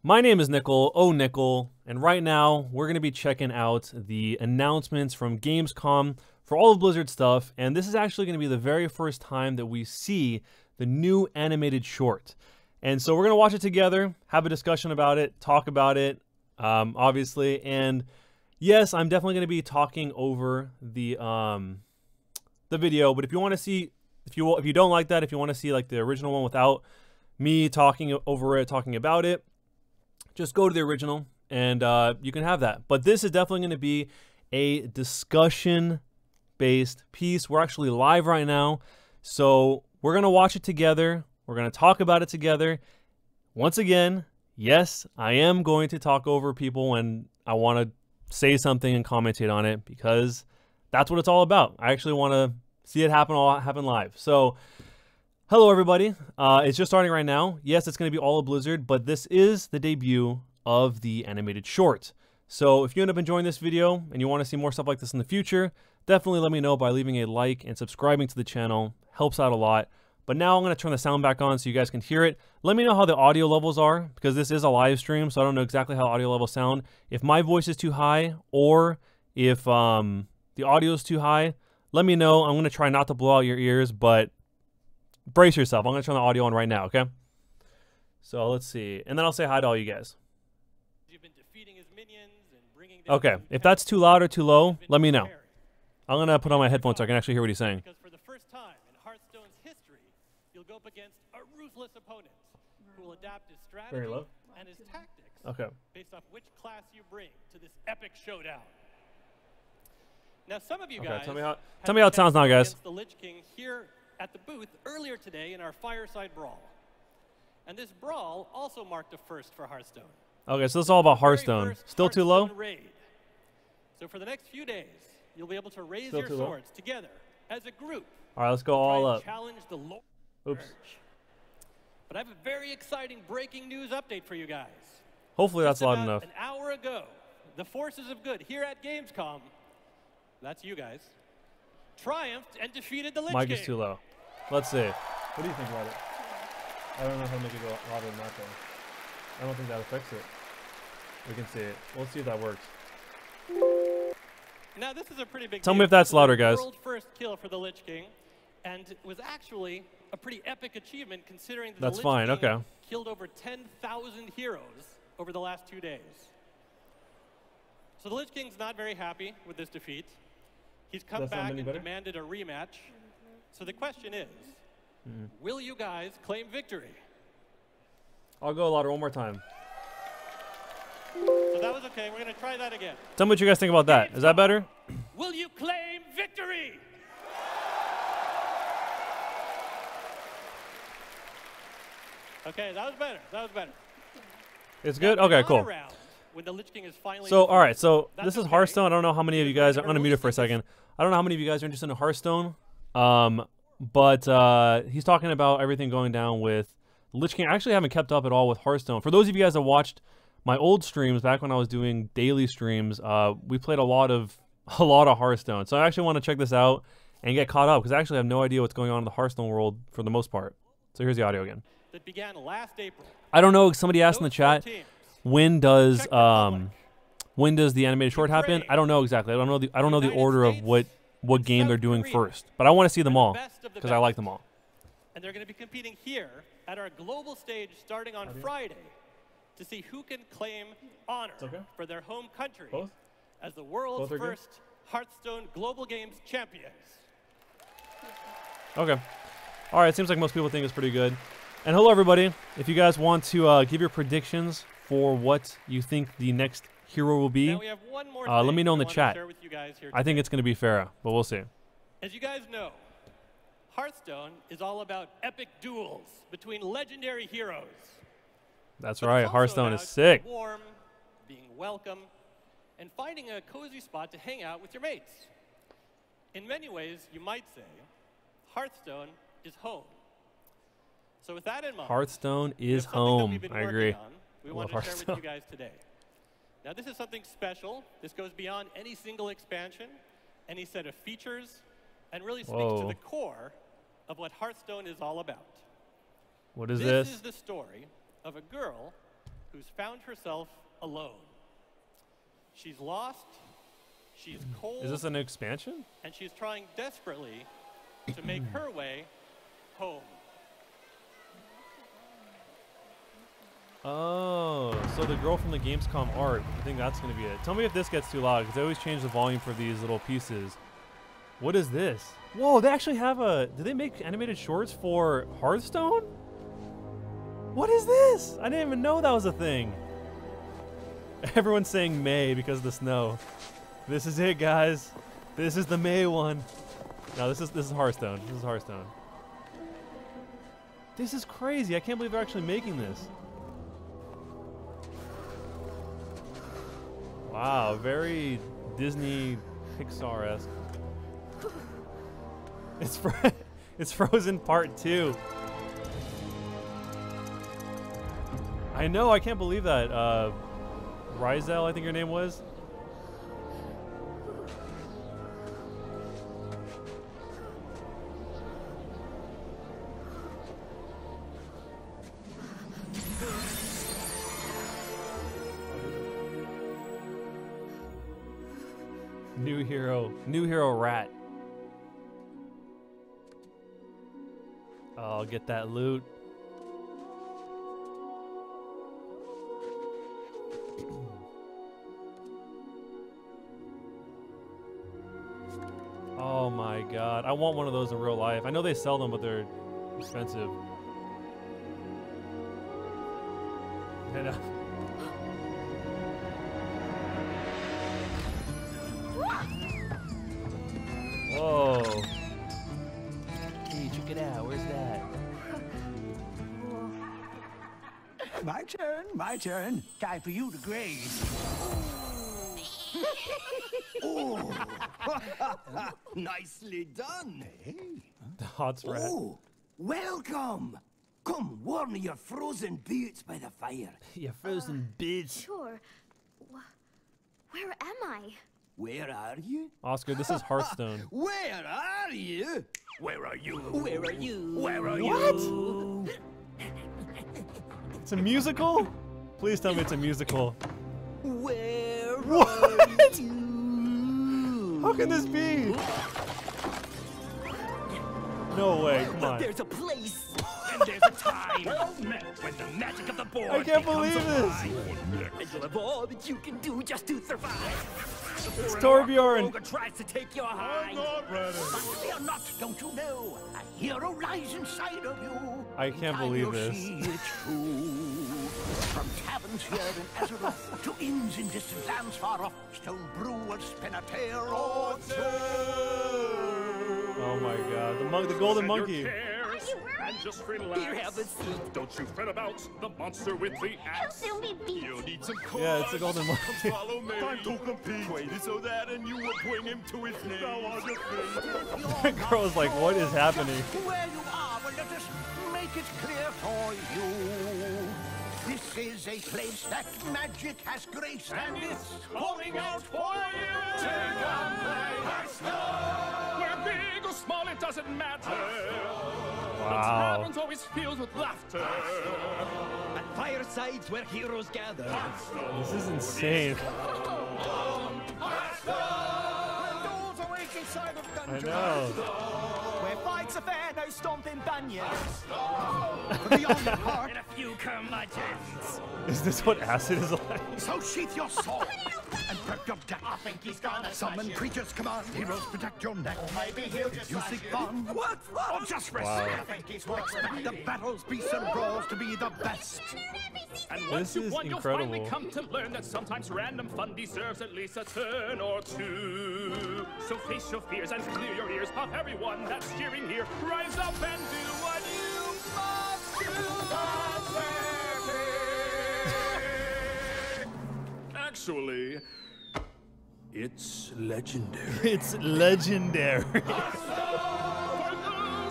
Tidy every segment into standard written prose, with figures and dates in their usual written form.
My name is Nickel, Nickel, and right now we're going to be checking out the announcements from Gamescom for all of Blizzard stuff, and this is actually going to be the very first time that we see the new animated short. And so we're going to watch it together, have a discussion about it, talk about it, obviously, and yes, I'm definitely going to be talking over the video, but if you want to see, if you don't like that, if you want to see like the original one without me talking over it, talking about it, just go to the original and you can have that. But this is definitely going to be a discussion-based piece. We're actually live right now, so we're going to watch it together. We're going to talk about it together. Once again, yes, I am going to talk over people when I want to say something and commentate on it because that's what it's all about. I actually want to see it happen live. So hello, everybody. It's just starting right now. Yes, it's going to be all of Blizzard, but this is the debut of the animated short. So if you end up enjoying this video and you want to see more stuff like this in the future, definitely let me know by leaving a like and subscribing to the channel. Helps out a lot. But now I'm going to turn the sound back on so you guys can hear it. Let me know how the audio levels are because this is a live stream, so I don't know exactly how audio levels sound. If my voice is too high or if the audio is too high, let me know. I'm going to try not to blow out your ears, but brace yourself. I'm going to turn the audio on right now, okay? So let's see. And then I'll say hi to all you guys. You've been defeating his minions and bringing them Okay. If that's too loud or too low, let me know. I'm going to put on my headphones so I can actually hear what he's saying. Because for the first time in Hearthstone's history, you'll go up against a ruthless opponent who will adapt his strategy and his tactics based off which class you bring to this epic showdown. Now, some of you guys tell me how it sounds now, guys. The Lich King here at the booth earlier today in our fireside brawl. And this brawl also marked a first for Hearthstone. Okay, so this is all about Hearthstone. Still too low? Raid. So for the next few days, you'll be able to raise your swords together as a group. All right, let's go all up. Challenge the Lord. Oops. But I have a very exciting breaking news update for you guys. Hopefully that's loud enough. An hour ago, the forces of good here at Gamescom, that's you guys, triumphed and defeated the Lich King. Mic is too low. Let's see. What do you think about it? I don't know how to make it go louder than that though. I don't think that affects it. We can see it. We'll see if that works. Now this is a pretty big Tell deal. me if that's louder, guys. World first kill for the Lich King, and it was actually a pretty epic achievement considering that that's the fine. Lich King Okay. killed over 10,000 heroes over the last 2 days. So the Lich King's not very happy with this defeat. He's come back and demanded a rematch. So the question is, will you guys claim victory? I'll go louder one more time. So that was okay. We're going to try that again. Tell me what you guys think about that. Is that better? Will you claim victory? Okay, that was better. That was better. It's good? Okay, cool. When the Lich King is finally so, all right. So this is Hearthstone. I don't know how many of you guys, I'm going to mute it for a second. I don't know how many of you guys are interested in Hearthstone. But he's talking about everything going down with Lich King. I actually haven't kept up at all with Hearthstone. For those of you guys that watched my old streams back when I was doing daily streams, we played a lot of Hearthstone. So I actually want to check this out and get caught up because I actually have no idea what's going on in the Hearthstone world for the most part. So here's the audio again. That began last April. I don't know. Somebody asked in the chat, when does the animated short happen? I don't know exactly. I don't know the order of what game they're doing first, but I want to see them all because I like them all. And they're going to be competing here at our global stage starting on Friday to see who can claim honor for their home country as the world's first Hearthstone Global Games champions. Okay. All right. It seems like most people think it's pretty good. And hello, everybody. If you guys want to give your predictions for what you think the next hero will be, we have one more let me know in the chat. I think it's going to be Farah, but we'll see. As you guys know, Hearthstone is all about epic duels between legendary heroes. That's right. Hearthstone is sick. Warm, being welcome, and finding a cozy spot to hang out with your mates. In many ways, you might say, Hearthstone is home. So with that in mind, Hearthstone is home. I agree. We want to share with you guys today. Now, this is something special. This goes beyond any single expansion, any set of features, and really speaks to the core of what Hearthstone is all about. What is this? This is the story of a girl who's found herself alone. She's lost, she's cold. Is this an expansion? And she's trying desperately to make her way home. Oh, so the girl from the Gamescom art. I think that's going to be it. Tell me if this gets too loud, because they always change the volume for these little pieces. What is this? Whoa, they actually have a... Do they make animated shorts for Hearthstone? What is this? I didn't even know that was a thing. Everyone's saying MEI because of the snow. This is it, guys. This is the MEI one. No, this is Hearthstone. This is Hearthstone. This is crazy. I can't believe they're actually making this. Wow, very Disney Pixar-esque. It's Frozen Part 2. I know, I can't believe that. Rizel, I think your name was. New hero rat. Oh, get that loot. Oh my god, I want one of those in real life. I know they sell them, but they're expensive. I know. Whoa. Hey, check it out. Where's that? My turn. Time for you to graze. Oh, nicely done. Hey. The hot rat. Oh, welcome. Come warm your frozen boots by the fire. Your frozen bits. Sure. Where am I? Where are you? Oscar, this is Hearthstone. Where are you? Where are you? Where are you? Where are What? you? It's a musical? Please tell me it's a musical. Where What? are you? How can this be? No way, come on. There's a place and there's a time when the magic of the board I can't believe this. And you'll have all that you can do just to survive. It's Torbjorn. Ogre tries to take your hide. But fear not, don't you know? A hero lies inside of you. I can't believe this. See it's true. From taverns here in Azeroth to inns in distant lands far off, stone brewers spin a tale or two. Oh my god, the golden monkey. And just relax. Here, have a seat. Don't you fret about the monster with the axe. He'll soon be beat. You need some courage. Yeah, it's a golden monkey. Come follow me. Time to compete. Waited so that and you will bring him to his knees. Now on your feet. The girl's like, what is happening? Where you are, well, let us make it clear for you. This is a place that magic has graced, And it's calling out for you. Take on play Hearthstone. Where big or small, it doesn't matter. Wow. Taverns always filled with laughter. and firesides where heroes gather. This is insane. I know. Where fights are fair, no stomping banyans. And a few curmudgeons. Is this what acid is like? So sheath your sword and prep your deck. I think he's gonna summon creatures command. Heroes protect your neck. Maybe he'll just you seek fun. What? Or just rest. Wow. I think he's expect the battles, beasts, and brawls to be the best. And This once you've is won, you'll finally incredible. come to learn that sometimes random fun deserves at least a turn or two. So face your fears and clear your ears of everyone that's cheering here. Rise up and do what you must do. Actually, it's legendary. It's legendary. For those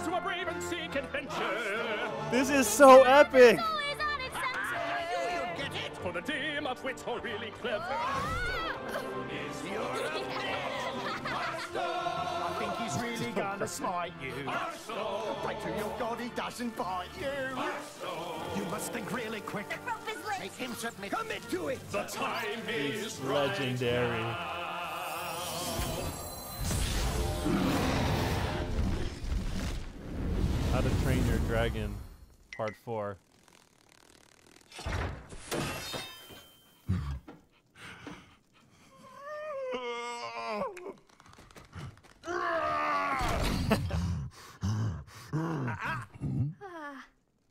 who are brave and seek adventure. This is so epic. Always on its sensor. Get it? For the team of wits or really clever. Is your I think he's really gonna smite you. Right to your god, he doesn't bite you. You must think really quick. The rope is lit. take him, submit. Commit to it! The time is Legendary. How to Train Your Dragon, Part 4.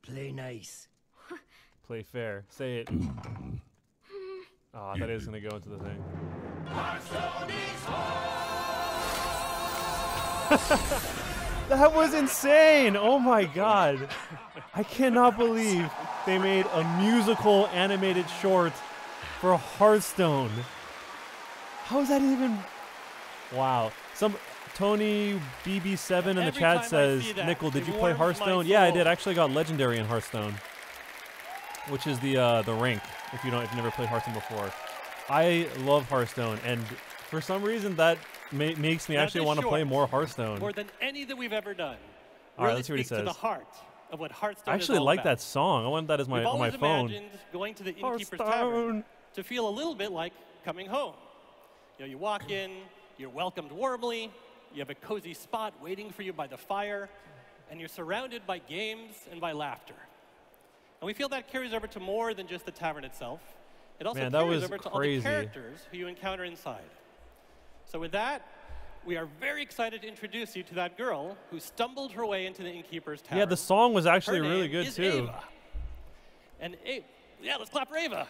Play nice. Play fair. Say it. Oh, I thought he was gonna go into the thing. That was insane! Oh my god. I cannot believe they made a musical animated short for Hearthstone. How is that even... Wow. Some Tony BB7 in the chat says, Nickel, did you play Hearthstone? Yeah, I did. I actually got Legendary in Hearthstone, which is the rank, if you've never played Hearthstone before. I love Hearthstone, and for some reason that makes me actually want to play more Hearthstone. More than any that we've ever done. All right, let's see what he says. To the heart of what Hearthstone I actually is all like about. that song. I want that as my on my phone. Imagined going to the Innkeeper's Tavern to feel a little bit like coming home. You know, you walk in, you're welcomed warmly, you have a cozy spot waiting for you by the fire, and you're surrounded by games and by laughter. And we feel that carries over to more than just the tavern itself. It also carries over to all the characters who you encounter inside. So with that, we are very excited to introduce you to that girl who stumbled her way into the Innkeeper's Tavern. Yeah, the song was actually Her really name good is too. Ava. And yeah, let's clap for Ava.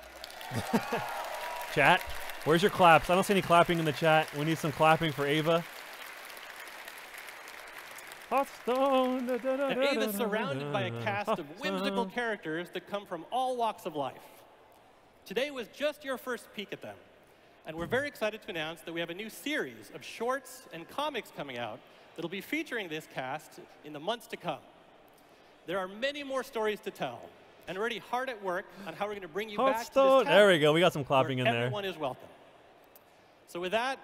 Chat, where's your claps? I don't see any clapping in the chat. We need some clapping for Ava. Hearthstone. And Ava's surrounded by a cast of whimsical characters that come from all walks of life. Today was just your first peek at them. And we're very excited to announce that we have a new series of shorts and comics coming out that'll be featuring this cast in the months to come. There are many more stories to tell, and we're already hard at work on how we're going to bring you back to this town. There we go. We got some clapping in there. Everyone is welcome. So with that,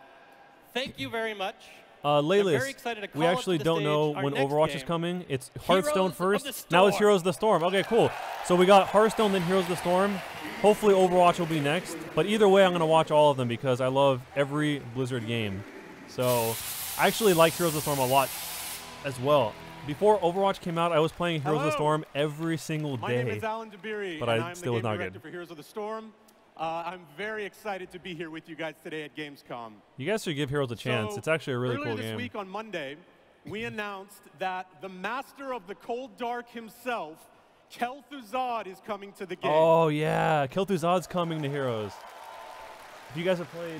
thank you very much. Laylis, we actually don't know when Overwatch is coming. It's Hearthstone first. Now it's Heroes of the Storm. Okay, cool. So we got Hearthstone, then Heroes of the Storm. Hopefully Overwatch will be next. But either way, I'm going to watch all of them because I love every Blizzard game. So I actually like Heroes of the Storm a lot as well. Before Overwatch came out, I was playing Heroes of the Storm every single day. My name is Alan DeBeery, but and I I'm still the was game not director good. for Heroes of the Storm. I'm very excited to be here with you guys today at Gamescom. You guys should give Heroes a chance. It's actually a really cool game. Earlier this week on Monday, we announced that the master of the Cold Dark himself, Kel'Thuzad, is coming to the game. Oh yeah, Kel'Thuzad's coming to Heroes. If you guys have played,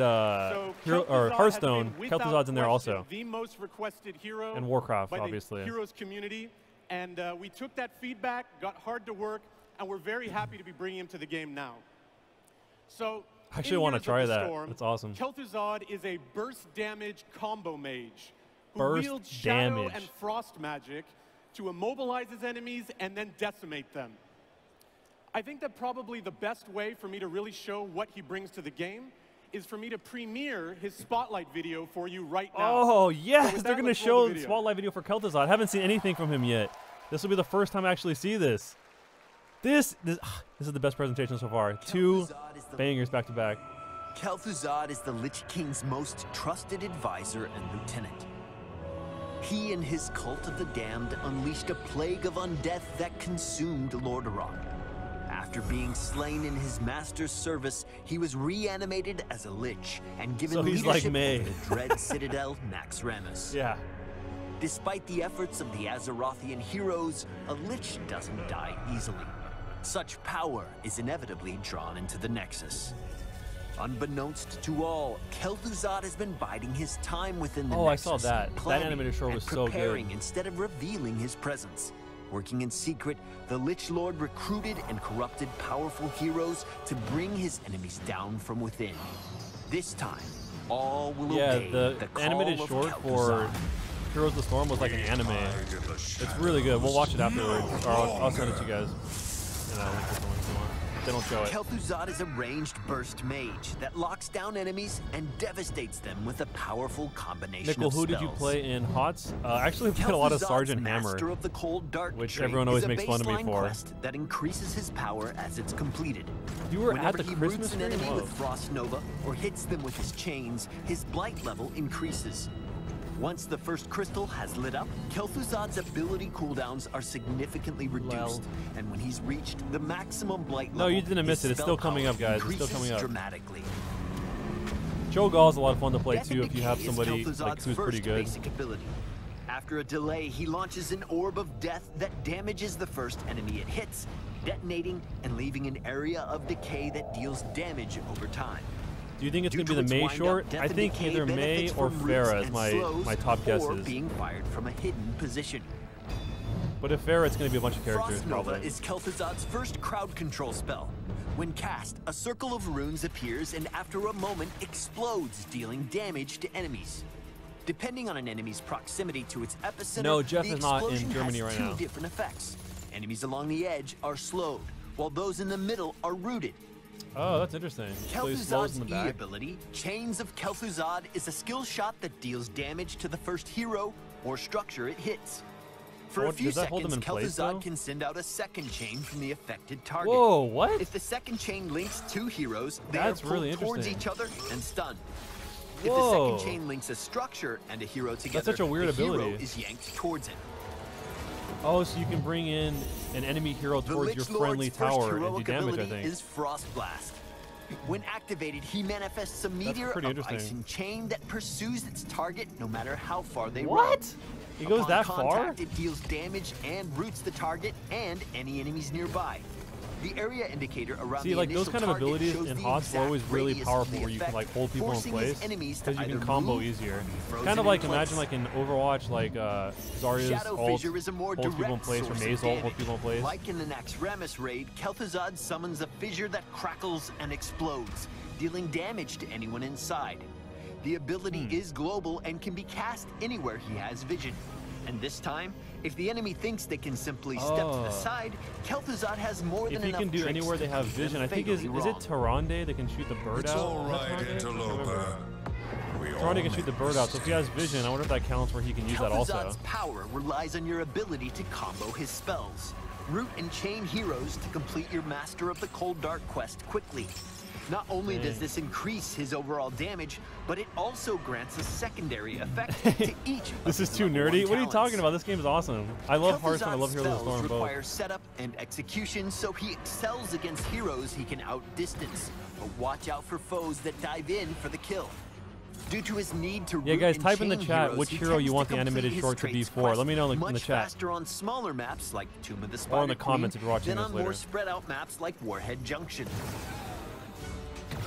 Hearthstone, Kel'Thuzad's in there also. The most requested hero and Warcraft, by obviously. The Heroes community, and we took that feedback, got hard to work, and we're very happy to be bringing him to the game now. So I actually want to try that. That's awesome. Kel'Thuzad is a burst damage combo mage who wields shadow and frost magic to immobilize his enemies and then decimate them. I think that probably the best way for me to really show what he brings to the game is for me to premiere his spotlight video for you right now. Oh yes, so they're going to show the spotlight video for Kel'Thuzad. I haven't seen anything from him yet. This will be the first time I actually see this. This is the best presentation so far. Two bangers back to back. Kel'Thuzad is the Lich King's most trusted advisor and lieutenant. He and his cult of the damned unleashed a plague of undeath that consumed Lordaeron. After being slain in his master's service, he was reanimated as a Lich and given leadership like over the dread citadel Nax Ramus. Yeah. Despite the efforts of the Azerothian heroes, a Lich doesn't die easily. Such power is inevitably drawn into the Nexus. Unbeknownst to all, Kel'Thuzad has been biding his time within the Nexus. I saw that. That animated short was so good. Instead of revealing his presence. Working in secret, the Lich Lord recruited and corrupted powerful heroes to bring his enemies down from within. This time, all will obey the call animated of short Kel'Thuzad. for Heroes of the Storm was like an anime. It's really good. We'll watch it afterwards. Or I'll send it to you guys. they don't show it. Kel'Thuzad is a ranged burst mage that locks down enemies and devastates them with a powerful combination Nickel, of who spells. did you play in HOTS? Actually, we played a lot of Sergeant Hammer, Master of the Cold Dark which trait everyone always is a makes fun of me baseline for. quest that increases his power as it's completed. You were Whenever at the he Christmas roots an stream? enemy Whoa. with Frost Nova or hits them with his chains, his blight level increases. Once the first crystal has lit up, Kel'Thuzad's ability cooldowns are significantly reduced, and when he's reached the maximum blight level, No, you didn't miss his it. It's spell still coming power up, guys. It's still increases coming up. dramatically. Cho'Gall is a lot of fun to play Death too and if you have Decay is somebody Kel'Thuzad's like who's pretty first good. basic ability. After a delay, he launches an orb of death that damages the first enemy it hits, detonating and leaving an area of decay that deals damage over time. Do you think it's Due going to be the its Mei wind-up, short? Death I and think Decay either Mei benefits or from Pharah roots is and my slows, top or guesses. being fired from a hidden position. But if Pharah, it's going to be a bunch of characters Frost Nova probably. is Kel'Thuzad's first crowd control spell. When cast, a circle of runes appears and after a moment explodes, dealing damage to enemies. Depending on an enemy's proximity to its epicenter, No, Jeff the is not in explosion Germany has right two now. different effects. Enemies along the edge are slowed, while those in the middle are rooted. Oh, that's interesting. So he slows Kel'Thuzad's in the E back. ability, Chains of Kel'Thuzad, is a skill shot that deals damage to the first hero or structure it hits. For Oh, a few does that hold them seconds, in place, though? Kel'Thuzad can send out a second chain from the affected target. Whoa, what? If the second chain links two heroes, they That's are pulled really towards interesting. each other and stunned. If the Whoa. second chain links a structure and a hero together, such a weird the hero ability. is yanked towards it. Oh, so you can bring in an enemy hero The towards your Lich friendly Lord's first tower and do heroic damage, I ability think. is Frost Blast. When activated, he manifests a meteor pretty of ice interesting. and chain that pursues its target no matter how far they run. What? He goes Upon that contact, far? It deals damage and roots the target and any enemies nearby. The area indicator around See, the like those initial kind of target abilities shows in the HOTS are exact always really radius of powerful the where you can effect, like hold people in forcing his place enemies to because you can either combo move easier. or be frozen Kind of in like place. imagine like in Overwatch, like Zarya's Shadow ult Fissure is a more holds people in direct place, or source Mei's of ult damage. holds people in place. Like in the Naxxramas raid, Kel'Thuzad summons a fissure that crackles and explodes, dealing damage to anyone inside. The ability is global and can be cast anywhere he has vision. And this time, if the enemy thinks they can simply step to the side, Kel'Thuzad has more than If he enough can do tricks anywhere they to have keep them vision, I think is fatally it wrong. Tyrande that can shoot the bird It's out? all Is that right, Tyrande? I can't remember. interloper. We all Tyrande can make shoot the bird out, so if he has vision, I wonder if that counts where he can use that also. Kel'Thuzad's power relies on your ability to combo his spells. Root and chain heroes to complete your Master of the Cold Dark quest quickly. Not only does Dang. this increase his overall damage, but it also grants a secondary effect to each of This is his too level 1 nerdy. What are you talents. talking about? This game is awesome. I love Hearthstone. I love Kel'Thuzad's Heroes of the spells Storm both. require setup and execution, so he excels against heroes he can outdistance. But watch out for foes that dive in for the kill. Due to his need to Yeah, root guys, and type in the chain chat heroes, which he hero you tends want to the animated complete his short to be traits for. quest Let me know in the much chat. faster on smaller maps like Tomb of the Or Spider in the comments if you're watching than this on later. more spread out maps like Warhead Junction.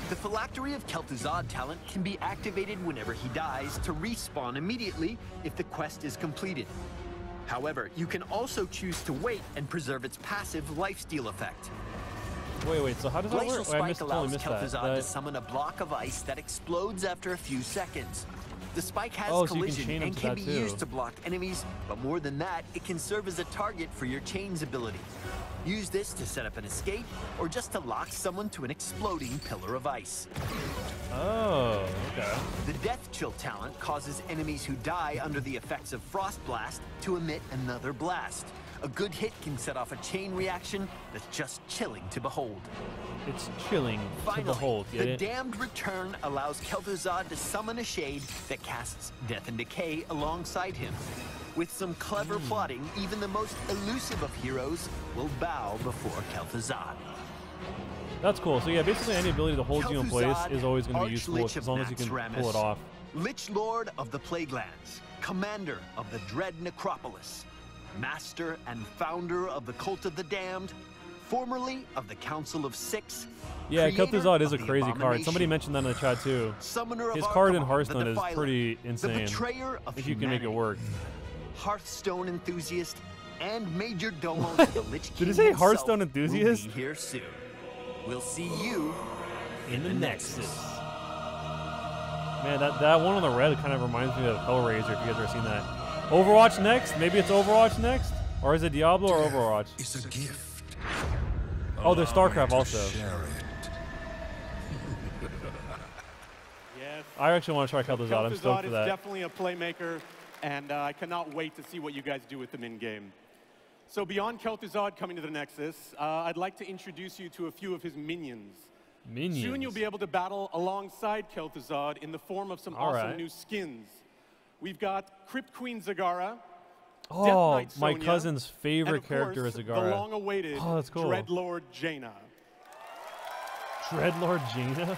The Phylactery of Kel'Thuzad talent can be activated whenever he dies to respawn immediately if the quest is completed. However, you can also choose to wait and preserve its passive lifesteal effect. Wait, so how does that Glacial work? Oh, I Spike totally allows missed Kel'Thuzad that. to summon a block of ice that explodes after a few seconds. The spike has Oh, so you can collision chain 'em and to can that be too. used to block enemies, but more than that, it can serve as a target for your chains ability. Use this to set up an escape, or just to lock someone to an exploding pillar of ice. Oh, okay. The Death Chill talent causes enemies who die under the effects of Frost Blast to emit another blast. A good hit can set off a chain reaction that's just chilling to behold. It's chilling Finally, to behold. Get the it? Damned Return allows Kel'Thuzad to summon a shade that casts Death and Decay alongside him. With some clever plotting, even the most elusive of heroes will bow before Kel'Thuzad. That's cool. So yeah, basically any ability to hold you in place Kel'Thuzad, is always going to be useful Archlich as long of as you can Naxxramas, pull it off. Lich Lord of the Plaguelands, Commander of the Dread Necropolis, Master and Founder of the Cult of the Damned, formerly of the Council of Six. Yeah, creator Kel'Thuzad is a of the crazy card. Somebody Abomination, mentioned that in the chat too. Summoner His of card in Arkham, Hearthstone the is Defiler, pretty the insane. betrayer of If you can make it humanity, work. Hearthstone enthusiast, and Major Domo to the Lich King Did it say himself Hearthstone enthusiast? will be here soon. We'll see you In the Nexus. Man, that one on the red kind of reminds me of Hellraiser, if you guys ever seen that. Overwatch next? Maybe it's Overwatch next? Or is it Diablo or Overwatch? It's a gift. Oh, there's StarCraft also. Yes. I actually want to try Kel'Thuzad. I'm stoked for that. Kel'Thuzad is definitely a playmaker, and I cannot wait to see what you guys do with them in game. So beyond Kel'Thuzad coming to the Nexus, I'd like to introduce you to a few of his minions. Soon you'll be able to battle alongside Kel'Thuzad in the form of some awesome new skins. We've got Crypt Queen Zagara, oh, Death Knight my Sonya, cousin's favorite and of character course, is Zagara. the long-awaited that's cool. Dreadlord Jaina. Dreadlord Jaina?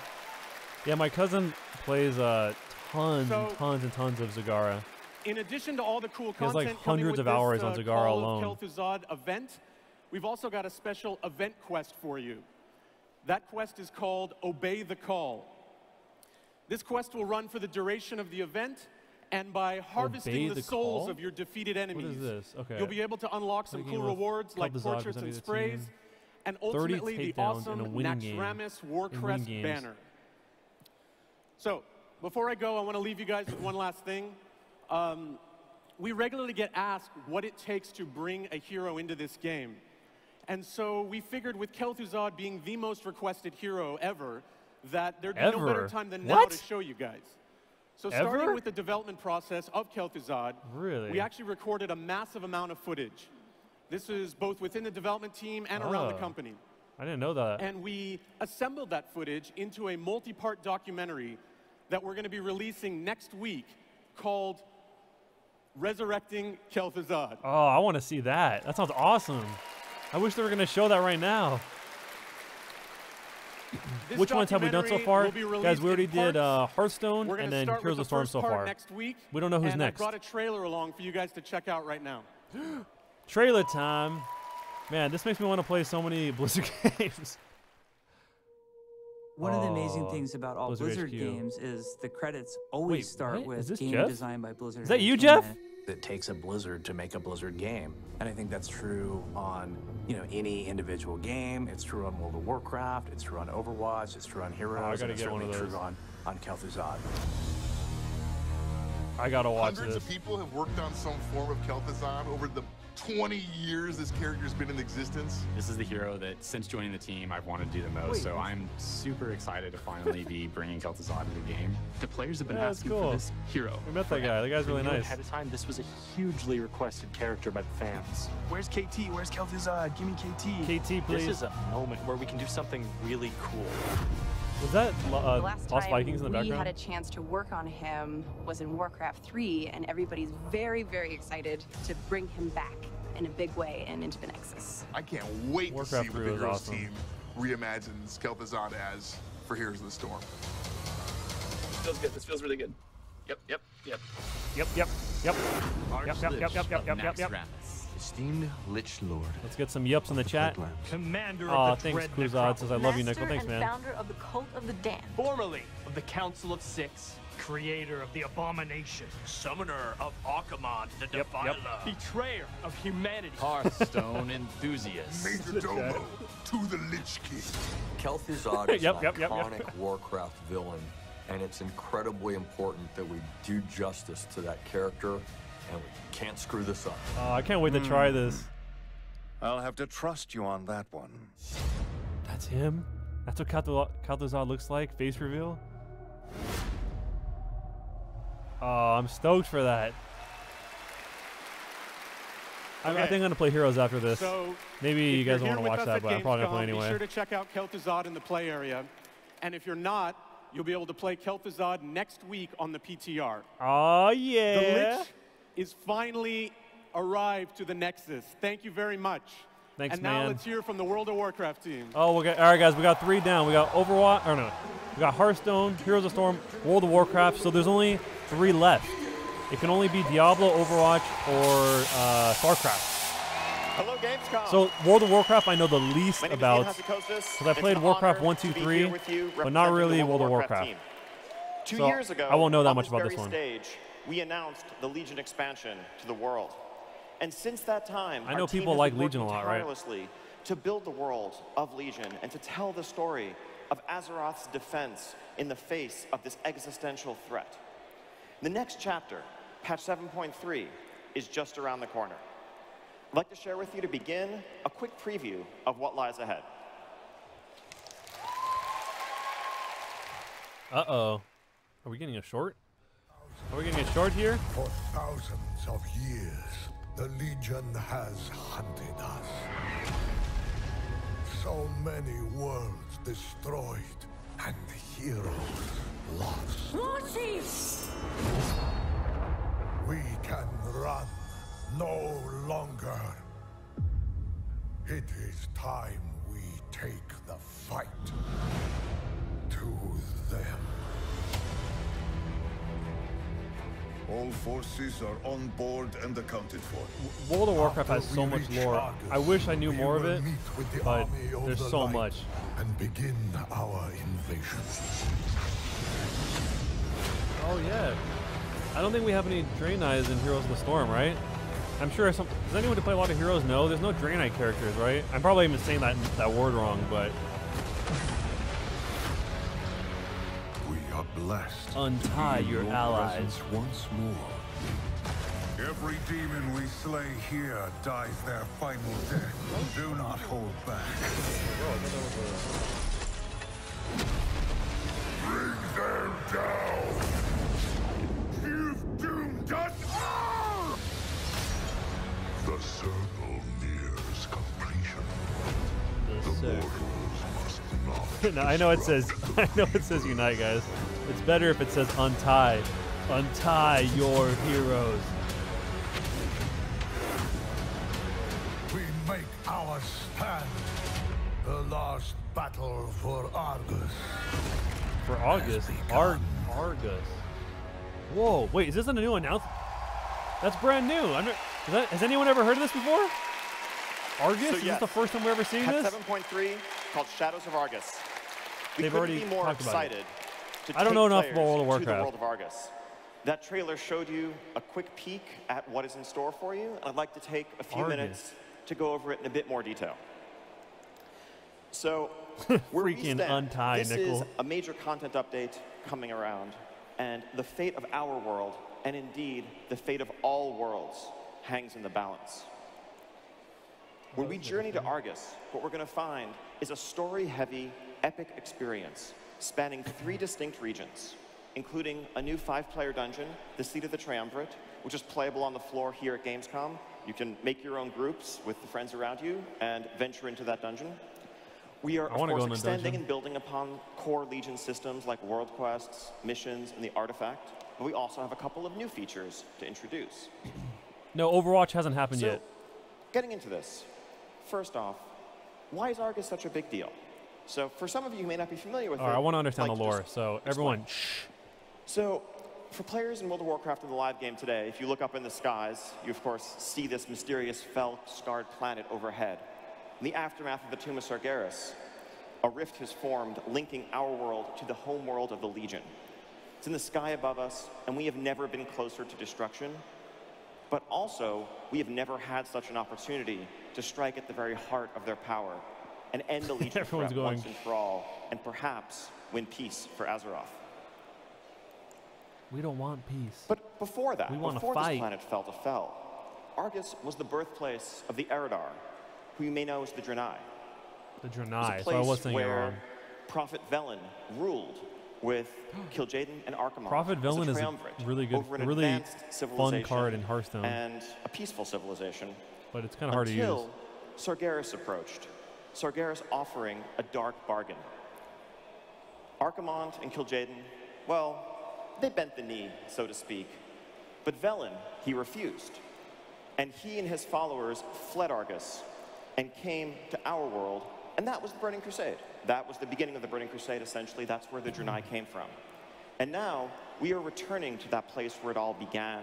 Yeah, my cousin plays tons and tons of Zagara. In addition to all the cool he has content like hundreds of hours on Zagara alone. Kel'Thuzad event, we've also got a special event quest for you. That quest is called Obey the Call. This quest will run for the duration of the event, and by harvesting the souls of your defeated enemies, what is this? Okay. you'll be able to unlock some cool rewards like portraits and sprays, and ultimately the awesome Naxxramas Warcraft banner. So, before I go, I want to leave you guys with one last thing. We regularly get asked what it takes to bring a hero into this game. And so we figured with Kel'Thuzad being the most requested hero ever, that there'd be no better time than now to show you guys. So starting with the development process of Kel'Thuzad, we actually recorded a massive amount of footage. This is both within the development team and around the company. I didn't know that. And we assembled that footage into a multi-part documentary that we're going to be releasing next week called Resurrecting Kel'Thuzad. Oh, I want to see that. That sounds awesome. I wish they were going to show that right now. Which ones have we done so far? Guys, we already did Hearthstone and then Heroes of the Storm so far. We don't know who's next. I brought a trailer along for you guys to check out right now. Trailer time. Man, this makes me want to play so many Blizzard games. One of the amazing things about all Blizzard games is the credits always start with game designed by Blizzard. Is that you, Jeff? It takes a Blizzard to make a Blizzard game. And I think that's true on, any individual game. It's true on World of Warcraft. It's true on Overwatch. It's true on Heroes. And it's certainly true on Kel'Thuzad. I gotta watch Hundreds of people have worked on some form of Kel'Thuzad over the 20 years this character's been in existence. This is the hero that, since joining the team, I've wanted to do the most. So I'm super excited to finally be bringing Kel'Thuzad to the game. The players have been asking for this hero. We met that guy. The guy's really nice. Ahead of time, this was a hugely requested character by the fans. Where's KT? Where's Kel'Thuzad? Give me KT. KT, please. This is a moment where we can do something really cool. Was that the last Lost time Vikings in the background? we had a chance to work on him was in Warcraft 3, and everybody's very, very excited to bring him back in a big way and into the Nexus. I can't wait to see what the Heroes team reimagines Kel'Thuzad as for Heroes of the Storm. Feels good. This feels really good. Yep. Esteemed Lich Lord. Let's get some yups in the chat. Commander of the thanks, Kel'Thuzad. Says I love you, Nickel. Thanks, man. Founder of the Cult of the Damned. Formerly of the Council of Six. Creator of the Abomination. Summoner of Archimonde the Defiler. Betrayer of humanity. Hearthstone enthusiast. Major Domo to the Lich King. Kel'Thuzad is an iconic Warcraft villain, and it's incredibly important that we do justice to that character, and we can't screw this up. I can't wait to try this. I'll have to trust you on that one. That's him? That's what Kel'Thuzad looks like? Face reveal? Oh, I'm stoked for that. I think I'm going to play Heroes after this. So maybe you guys don't want to watch that, but I'm probably going to play anyway. Be sure to check out Kel'Thuzad in the play area. And if you're not, you'll be able to play Kel'Thuzad next week on the PTR. Oh, yeah. The Lich is finally arrived to the Nexus. Thank you very much. Thanks, and now let's hear from the World of Warcraft team. Oh, all right, guys, we got 3 down. We got Overwatch, we got Hearthstone, Heroes of Storm, World of Warcraft. So there's only 3 left. It can only be Diablo, Overwatch, or StarCraft. Hello, Gamescom. So World of Warcraft I know the least about, because I played Warcraft 1, 2, 3, but not really World of Warcraft. 2 years ago, I won't know that on much about very this one. Stage, we announced the Legion expansion to the world. And since that time, I know our team people has like been Legion a lot, right? tirelessly to build the world of Legion and to tell the story of Azeroth's defense in the face of this existential threat. The next chapter, patch 7.3, is just around the corner. I'd like to share with you to begin a quick preview of what lies ahead. Uh-oh. Are we getting a short? Are we getting a short here? For thousands of years, the Legion has hunted us. So many worlds destroyed and heroes lost. More chiefs! We can run no longer. It is time we take the fight to them. All forces are on board and accounted for. World of Warcraft has so much lore. I wish I knew more of it, but there's so much. And begin our invasion. Oh yeah. I don't think we have any Draenei's in Heroes of the Storm, right? I'm sure some. Does anyone who play a lot of Heroes know? There's no Draenei characters, right? I'm probably even saying that word wrong, but. Blessed. Untie your allies once more. Every demon we slay here dies their final death. Do not hold back. Bring them down. You've doomed us all. The circle nears completion. The mortals must not. No, I know it says unite, guys. It's better if it says untie. Untie your heroes. We make our stand. The last battle for Argus. For Argus? Argus. Whoa, wait, is this a new announcement? That's brand new. Has anyone ever heard of this before? Argus? So, is this the first time we've ever seen this? 7.3 called Shadows of Argus. They've already be more talked about excited it. to I don't know enough take about World of players to the Warcraft. world of Argus. That trailer showed you a quick peek at what is in store for you. I'd like to take a few minutes to go over it in a bit more detail. So, where we Freaking stand, untie, this Nickel. is a major content update coming around, and the fate of our world, and indeed the fate of all worlds, hangs in the balance. When we journey to Argus, what we're going to find is a story-heavy, epic experience spanning 3 distinct regions, including a new 5-player dungeon, the Seat of the Triumvirate, which is playable on the floor here at Gamescom. You can make your own groups with the friends around you and venture into that dungeon. We are, of course, extending and building upon core Legion systems like world quests, missions, and the artifact. But we also have a couple of new features to introduce. No, Overwatch hasn't happened yet. Getting into this, first off, why is Argus such a big deal? So for some of you who may not be familiar with it, I want to understand the lore, so everyone, shh. So for players in World of Warcraft in the live game today, if you look up in the skies, you of course see this mysterious fell-scarred planet overhead. In the aftermath of the Tomb of Sargeras, a rift has formed linking our world to the home world of the Legion. It's in the sky above us, and we have never been closer to destruction. But also, we have never had such an opportunity to strike at the very heart of their power and end the Legion threat once and for all, and perhaps win peace for Azeroth. We don't want peace. But before that, before this planet fell to Fel, Argus was the birthplace of the Eridar, who you may know as the Draenei. The Draenei, so I was thinking wrong. Prophet Velen ruled with Kil'jaeden and Archimonde. Prophet Velen is a really good, really fun card in Hearthstone. And a peaceful civilization. But it's kind of hard to use. Until Sargeras approached. Sargeras offering a dark bargain. Archimonde and Kil'jaeden, well, they bent the knee, so to speak. But Velen, he refused. And he and his followers fled Argus and came to our world, and that was the Burning Crusade. That was the beginning of the Burning Crusade, essentially. That's where the Draenei came from. And now, we are returning to that place where it all began.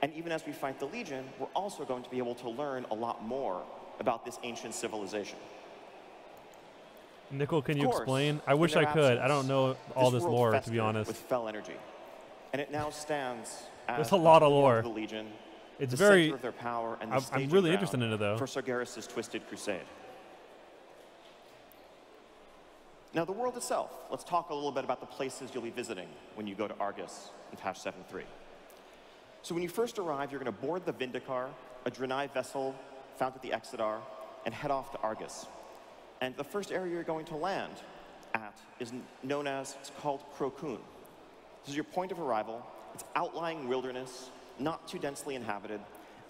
And even as we fight the Legion, we're also going to be able to learn a lot more about this ancient civilization. Nickel, can you explain? I wish I could. I don't know all this lore, to be honest. With Fel energy. And it now stands as there's a lot of lore. The Legion, it's the very. center of their power and the I'm really interested in it, though. For Sargeras' Twisted Crusade. Now, the world itself. Let's talk a little bit about the places you'll be visiting when you go to Argus in patch 7.3. So when you first arrive, you're going to board the Vindicar, a Draenei vessel found at the Exodar, and head off to Argus. And the first area you're going to land at is known as, it's called Krokun. This is your point of arrival. It's outlying wilderness, not too densely inhabited,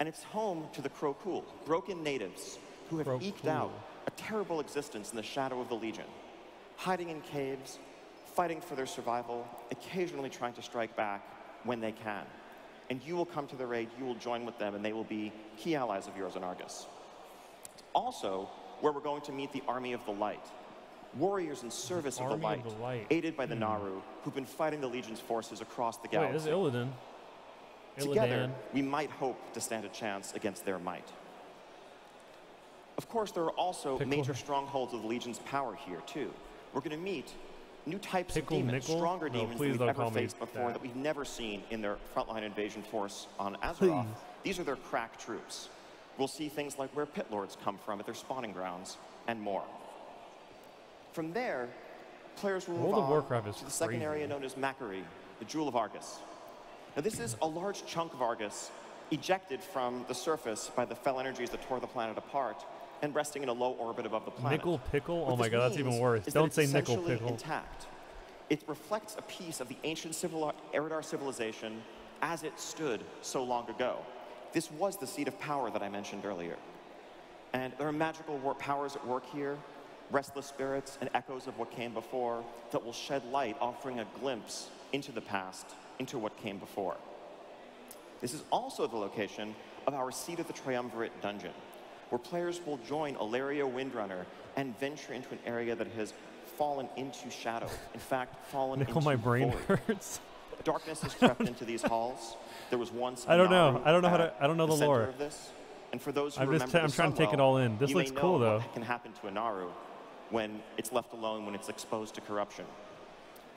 and it's home to the Krokul, broken natives who have eked out a terrible existence in the shadow of the Legion, hiding in caves, fighting for their survival, occasionally trying to strike back when they can. And you will come to their aid, you will join with them, and they will be key allies of yours in Argus. It's also where we're going to meet the Army of the Light, warriors in service of the light, aided by the Naru, who've been fighting the Legion's forces across the galaxy. Wait, this is Illidan. Together, we might hope to stand a chance against their might. Of course, there are also major strongholds of the Legion's power here, too. We're going to meet new types of demons, stronger demons than we've ever faced before, that we've never seen in their frontline invasion force on Azeroth. These are their crack troops. We'll see things like where pit lords come from at their spawning grounds, and more. From there, players will move on to the second area known as Macquarie, the Jewel of Argus. Now, this is a large chunk of Argus ejected from the surface by the fell energies that tore the planet apart and resting in a low orbit above the planet. Nickel pickle? Oh my god, that's even worse. Don't say nickel pickle. Intact. It reflects a piece of the ancient Eridar civilization as it stood so long ago. This was the seat of power that I mentioned earlier. And there are magical powers at work here, restless spirits and echoes of what came before that will shed light, offering a glimpse into the past, into what came before. This is also the location of our Seat of the Triumvirate dungeon, where players will join Ilaria Windrunner and venture into an area that has fallen into shadow. In fact, fallen into my brain void. hurts. Darkness has crept into these halls. There was once I don't know how to. I don't know the lore. Of this. And for those who I'm remember trying to take it all in. This looks cool, though. What can happen to a Naru when it's left alone, when it's exposed to corruption.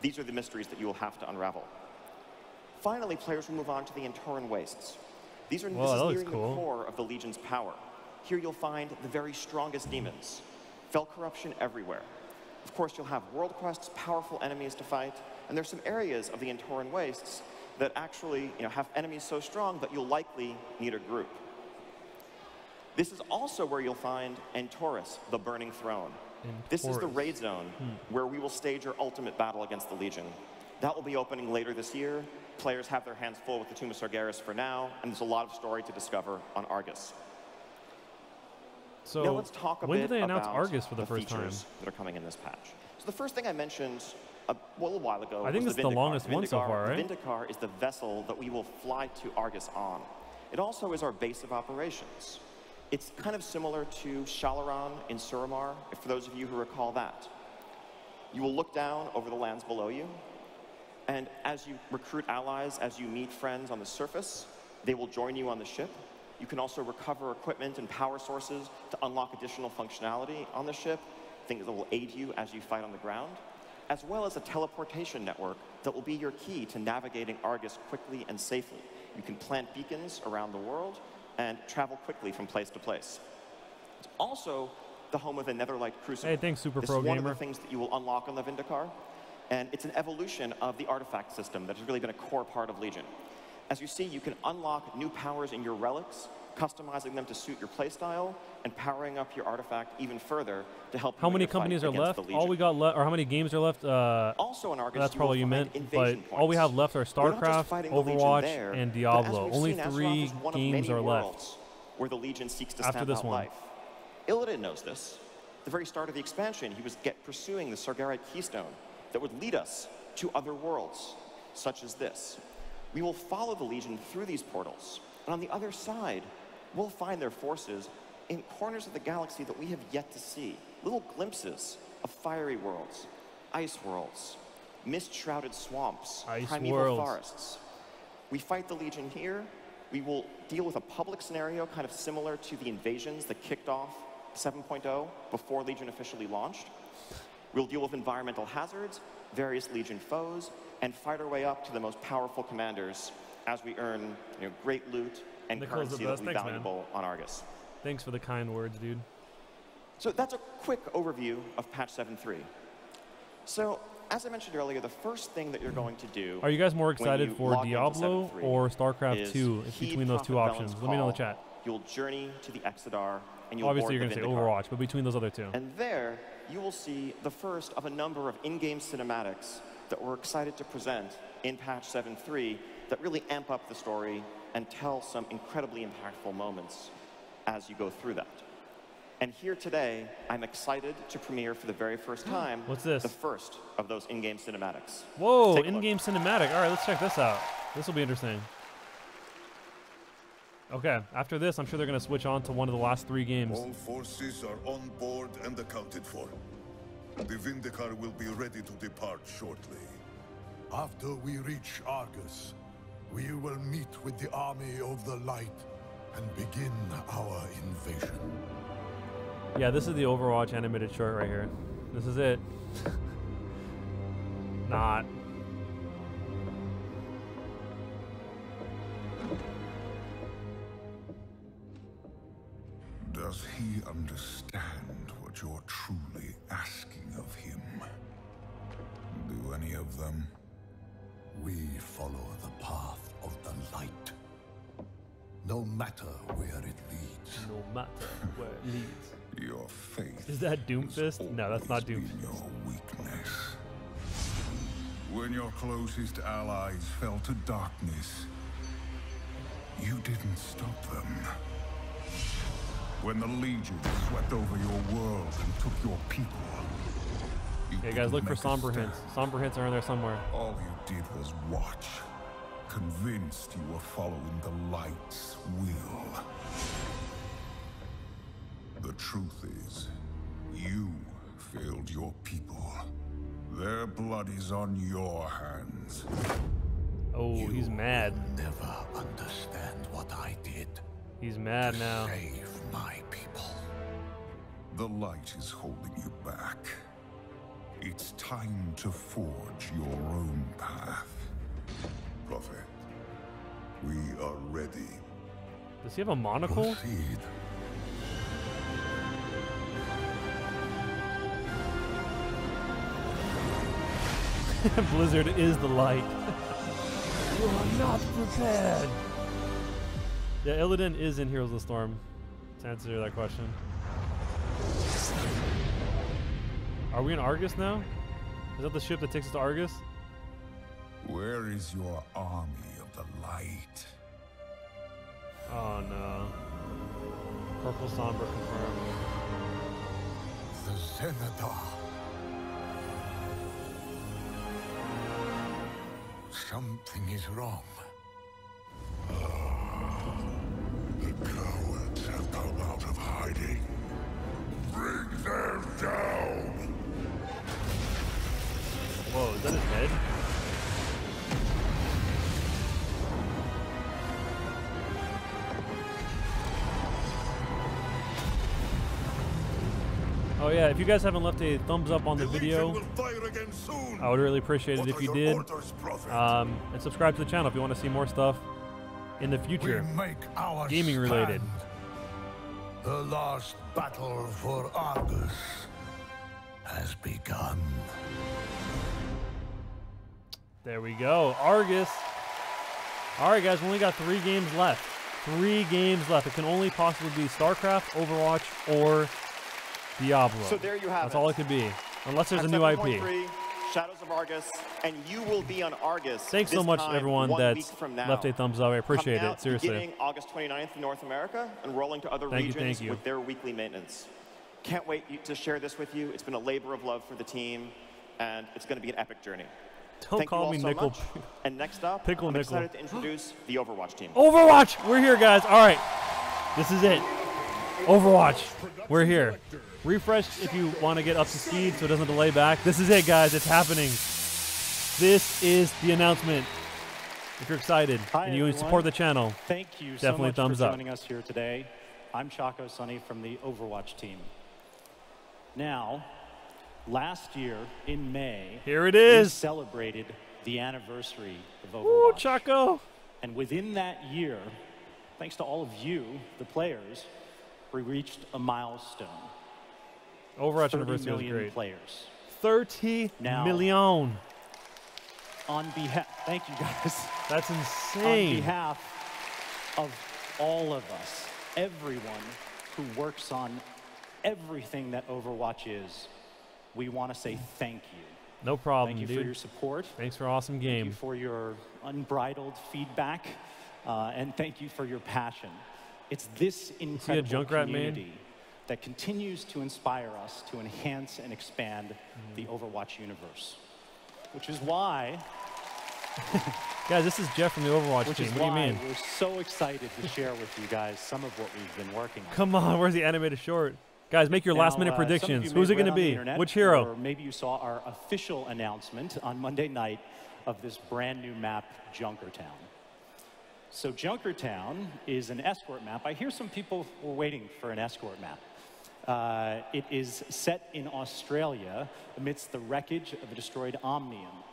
These are the mysteries that you will have to unravel. Finally, players will move on to the Antoran Wastes. These are nearing the core of the Legion's power. Here you'll find the very strongest demons. Fell corruption everywhere. Of course, you'll have world quests, powerful enemies to fight, and there's some areas of the Antoran Wastes that actually have enemies so strong that you'll likely need a group. This is also where you'll find Antorus, the Burning Throne. This is the raid zone where we will stage our ultimate battle against the Legion. That will be opening later this year. Players have their hands full with the Tomb of Sargeras for now, and there's a lot of story to discover on Argus. So now let's talk a when bit did they announce about Argus for the first time? That are coming in this patch. So the first thing I mentioned a little while ago I think was it's the longest one so far, right? Vindicar is the vessel that we will fly to Argus on. It also is our base of operations. It's kind of similar to Shalaran in Suramar, for those of you who recall that. You will look down over the lands below you, and as you recruit allies, as you meet friends on the surface, they will join you on the ship. You can also recover equipment and power sources to unlock additional functionality on the ship, things that will aid you as you fight on the ground, as well as a teleportation network that will be your key to navigating Argus quickly and safely. You can plant beacons around the world and travel quickly from place to place. It's also the home of the Netherlight Crucible. Hey, thanks, Super This Pro is one Gamer. of the things that you will unlock on the Vindicar, and it's an evolution of the artifact system that has really been a core part of Legion. As you see, you can unlock new powers in your relics, customizing them to suit your playstyle, and powering up your artifact even further to help you How in many your companies fight are against left? the All we got left, or how many games are left? Also in Argus, that's you probably will you find meant. But invasion all we have points. left are We're not just StarCraft, fighting the Legion Overwatch, there, and but as Diablo. we've Only seen, Azeroth 3 is one of games many are left. worlds where the Legion seeks to After stamp this out one. life. Illidan knows this. At the very start of the expansion, he was pursuing the Sargerite Keystone that would lead us to other worlds, such as this. We will follow the Legion through these portals, and on the other side, we'll find their forces in corners of the galaxy that we have yet to see. Little glimpses of fiery worlds, ice worlds, mist-shrouded swamps, primeval forests. We fight the Legion here. We will deal with a public scenario kind of similar to the invasions that kicked off 7.0 before Legion officially launched. We'll deal with environmental hazards, various Legion foes, and fight our way up to the most powerful commanders as we earn great loot and currency that will be valuable on Argus. Thanks for the kind words, dude. So that's a quick overview of patch 7.3. So as I mentioned earlier, the first thing that you're going to do. Are you guys more excited for Diablo or StarCraft 2 between those two options? Let me know in the chat. you'll journey to the Exodar, and you'll Obviously, board you're the going to say Vindicar. Overwatch, but between those other two. And there, you will see the first of a number of in-game cinematics that we're excited to present in patch 7.3 that really amp up the story and tell some incredibly impactful moments as you go through that. And here today, I'm excited to premiere for the very first time What's this? the first of those in-game cinematics. Whoa, in-game cinematic. All right, let's check this out. This will be interesting. Okay, after this, I'm sure they're going to switch on to one of the last 3 games. All forces are on board and accounted for. The Vindicar will be ready to depart shortly. After we reach Argus, we will meet with the army of the light and begin our invasion. Yeah, this is the Overwatch animated short right here. This is it. Not. Does he understand what you're truly asking of him? Do any of them? We follow the path of the light. No matter where it leads. No matter where it leads. Your faith. Is that Doomfist? No, that's not Doomfist. Your weakness. When your closest allies fell to darkness, you didn't stop them. When the Legion swept over your world and took your people, Hey guys, look for somber hints. Somber hints are in there somewhere. all you did was watch, convinced you were following the light's will. The truth is, you failed your people. Their blood is on your hands. Oh, he's mad. Never understand what I did. He's mad now. Save my people. The light is holding you back. It's time to forge your own path. Prophet, we are ready. Does he have a monocle? Proceed. Blizzard is the light. You are not prepared. Yeah, Illidan is in Heroes of the Storm, to answer that question. Are we in Argus now? Is that the ship that takes us to Argus? Where is your army of the light? Oh no. Purple Sombra confirmed. The Zenithar. Something is wrong. The cowards have come out of hiding. Bring them down! Whoa, is that his head? Oh yeah, if you guys haven't left a thumbs up on the video, I would really appreciate it if you did. And subscribe to the channel if you want to see more stuff in the future, gaming related. The last battle for Argus has begun. There we go, Argus. All right, guys, we only got 3 games left. 3 games left. It can only possibly be StarCraft, Overwatch, or Diablo. So there you have That's it. all it could be, unless there's a new IP. 7.3, Shadows of Argus, and you will be on Argus. Thanks so this much, time, everyone 1 that's week from now. left a thumbs up. I appreciate Coming out it, seriously. Beginning August 29th in North America and rolling to other regions thank you. with their weekly maintenance. Can't wait to share this with you. It's been a labor of love for the team, and it's going to be an epic journey. Don't Thank call you all me so Nickel. much. And next up, Pickle I'm Nickel. excited to introduce the Overwatch team. Overwatch! We're here, guys. All right. This is it. Overwatch. We're here. Refresh if you want to get up to speed so it doesn't delay back. This is it, guys. It's happening. This is the announcement. If you're excited and you support the channel, thank you definitely so much thumbs for up. joining us here today. I'm Chaco Sonny from the Overwatch team. Now, last year in May, Here it is. we celebrated the anniversary of Overwatch. Ooh, Chaco. And within that year, thanks to all of you, the players, we reached a milestone. Overwatch 30 anniversary was million great. players. 30 Now, million. On behalf, thank you guys. That's insane. On behalf of all of us everyone who works on everything that Overwatch is, we want to say thank you. No problem, Thank you for your support. Thanks for an awesome game. Thank you for your unbridled feedback, and thank you for your passion. It's this incredible community that continues to inspire us to enhance and expand the Overwatch universe, which is why... Guys, this is Jeff from the Overwatch team. What do you mean? We're so excited to share with you guys some of what we've been working on. Come on, where's the animated short? Guys, make your last-minute predictions. Who's it going to be? Which hero? Or maybe you saw our official announcement on Monday night of this brand new map, Junkertown. So Junkertown is an escort map. I hear some people were waiting for an escort map. It is set in Australia amidst the wreckage of a destroyed Omnium.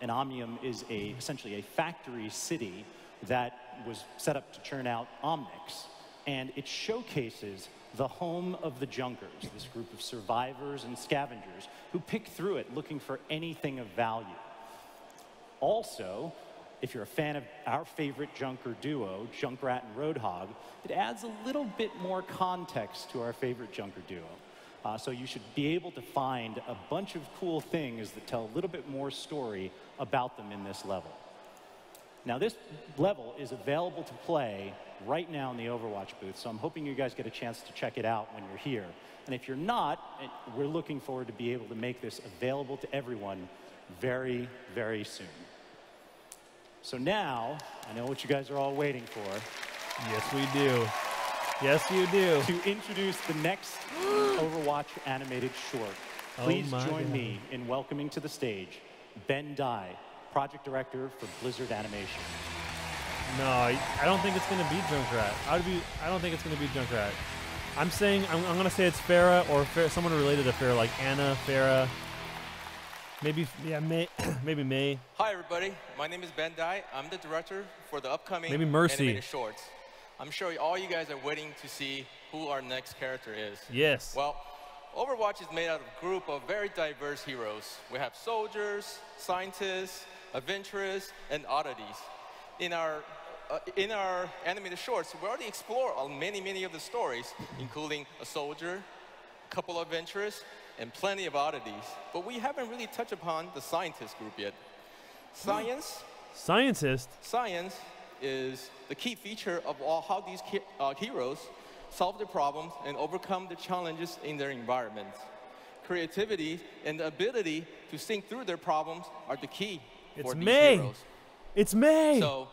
An Omnium is essentially a factory city that was set up to churn out Omnics. And it showcases the home of the Junkers, this group of survivors and scavengers who pick through it looking for anything of value. Also, if you're a fan of our favorite Junker duo, Junkrat and Roadhog, it adds a little bit more context to our favorite Junker duo. So you should be able to find a bunch of cool things that tell a little bit more story about them in this level. Now, this level is available to play right now in the Overwatch booth, so I'm hoping you guys get a chance to check it out when you're here. And if you're not, we're looking forward to be able to make this available to everyone very, very soon. So now, I know what you guys are all waiting for. Yes, we do. Yes, you do. To introduce the next Overwatch animated short, please join me in welcoming to the stage Ben Dye, Project Director for Blizzard Animation. No, I don't think it's going to be Junkrat. I don't think it's going to be Junkrat. I'm going to say it's Farah or someone related to Farah, like Anna, Farah. Maybe, yeah, May, maybe May. Hi, everybody. My name is Ben Dye. I'm the director for the upcoming Mercy. animated shorts. I'm sure all you guys are waiting to see who our next character is. Yes. Well, Overwatch is made out of a group of very diverse heroes. We have soldiers, scientists, adventurers, and oddities. In our animated shorts, we already explore many of the stories, including a soldier, a couple of adventurers, and plenty of oddities. But we haven't really touched upon the scientist group yet. Scientist is the key feature of how these heroes solve their problems and overcome the challenges in their environment. Creativity and the ability to think through their problems are the key for these heroes. It's May! So,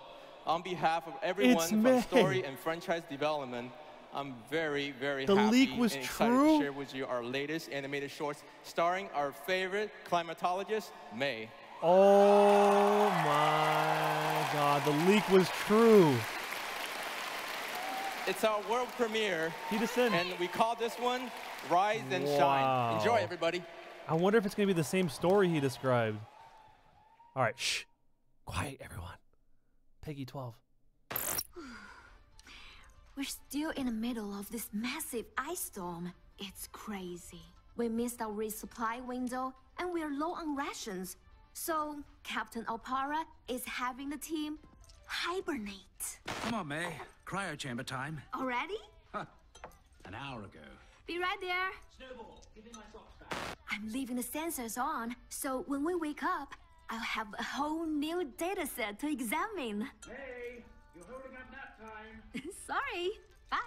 on behalf of everyone from story and franchise development, I'm very, very happy and excited to share with you our latest animated shorts starring our favorite climatologist, May. Oh my God, the leak was true. It's our world premiere, and we call this one Rise and Shine. Enjoy, everybody. I wonder if it's going to be the same story he described. All right, shh. Quiet, everyone. Peggy 12. We're still in the middle of this massive ice storm. It's crazy. We missed our resupply window, and we're low on rations. So, Captain Alpara is having the team hibernate. Come on, May. Cryo chamber time. Already? Huh. An hour ago. Be right there. Snowball, give me my socks back. I'm leaving the sensors on, so when we wake up, I'll have a whole new data set to examine. May, you're holding up nap time. Sorry. Bye.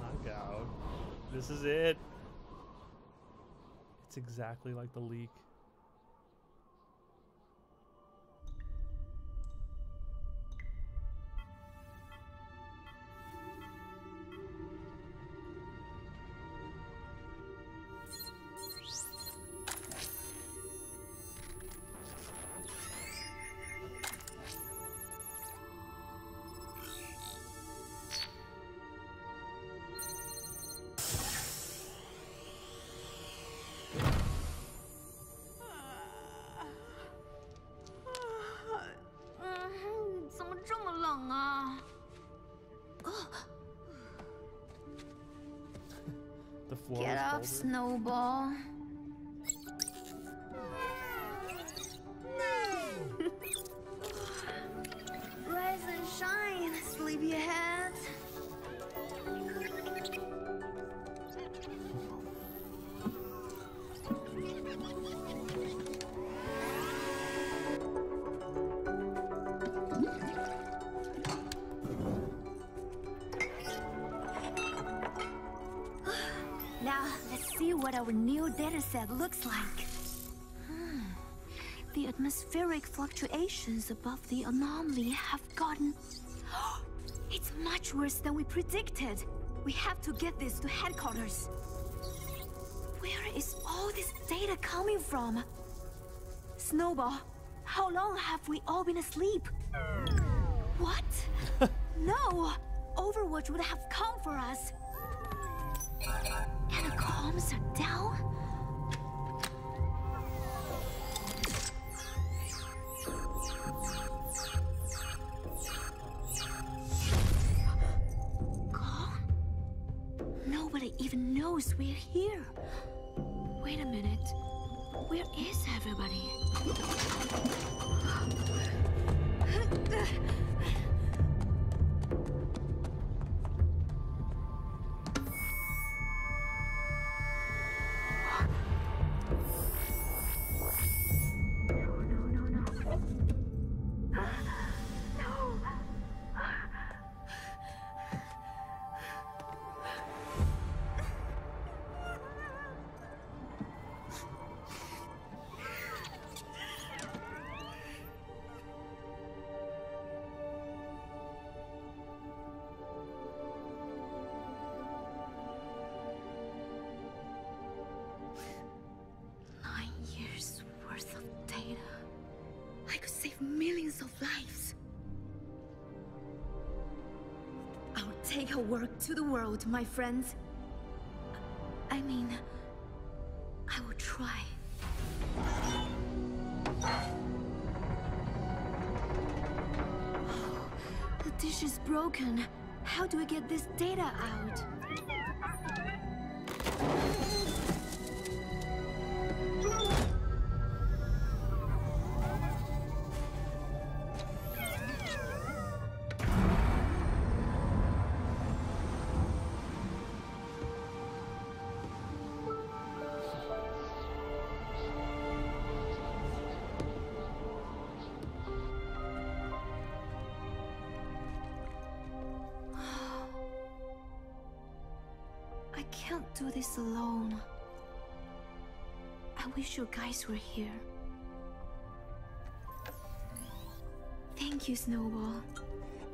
Knockout. This is it. It's exactly like the leak. The floor Get up, Snowball. Rise and shine, sleepyhead. Now, let's see what our new dataset looks like. The atmospheric fluctuations above the anomaly have gotten... It's much worse than we predicted. We have to get this to headquarters. Where is all this data coming from? Snowball, how long have we all been asleep? What? No! Overwatch would have come for us. And the comms are down? Nobody even knows we're here. Wait a minute. Where is everybody? Millions of lives. I'll take our work to the world, my friends. I mean, I will try. The dish is broken. How do I get this data out? I can't do this alone. I wish you guys were here. Thank you, Snowball.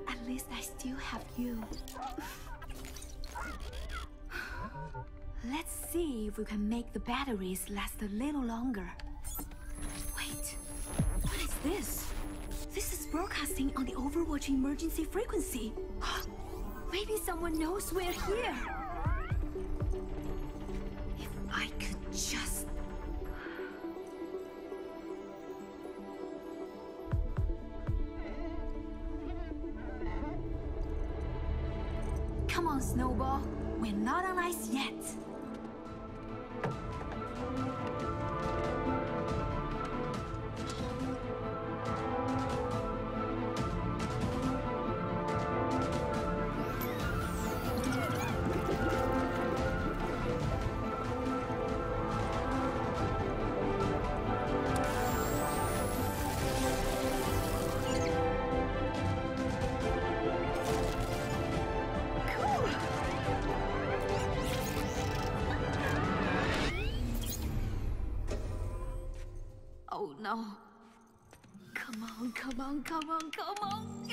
At least I still have you. Let's see if we can make the batteries last a little longer. Wait, what is this? This is broadcasting on the Overwatch emergency frequency. Maybe someone knows we're here. If I could just... Come on, Snowball. We're not on ice yet. Oh no. Come on, come on, come on, come on.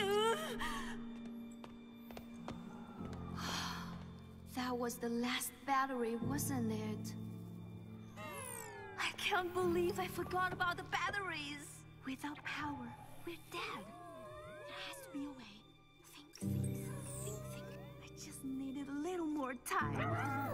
That was the last battery, wasn't it? I can't believe I forgot about the batteries. Without power, we're dead. There has to be a way. Think. I just needed a little more time.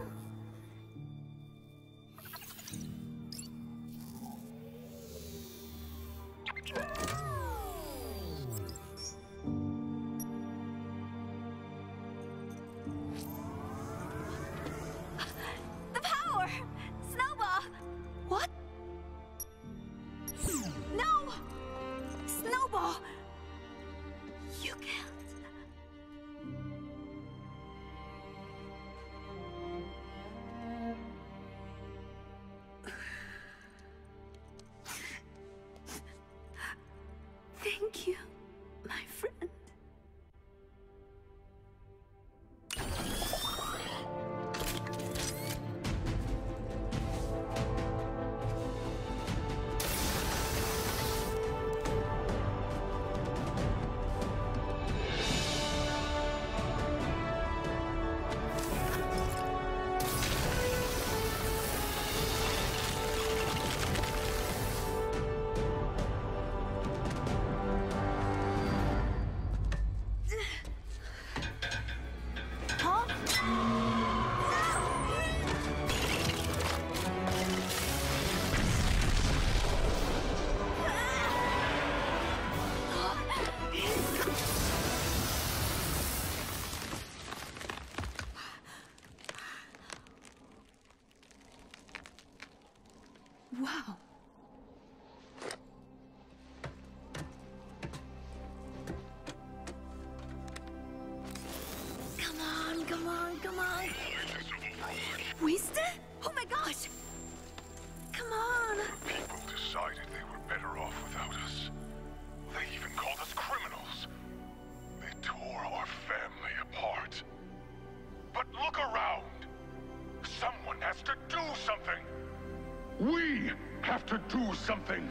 something.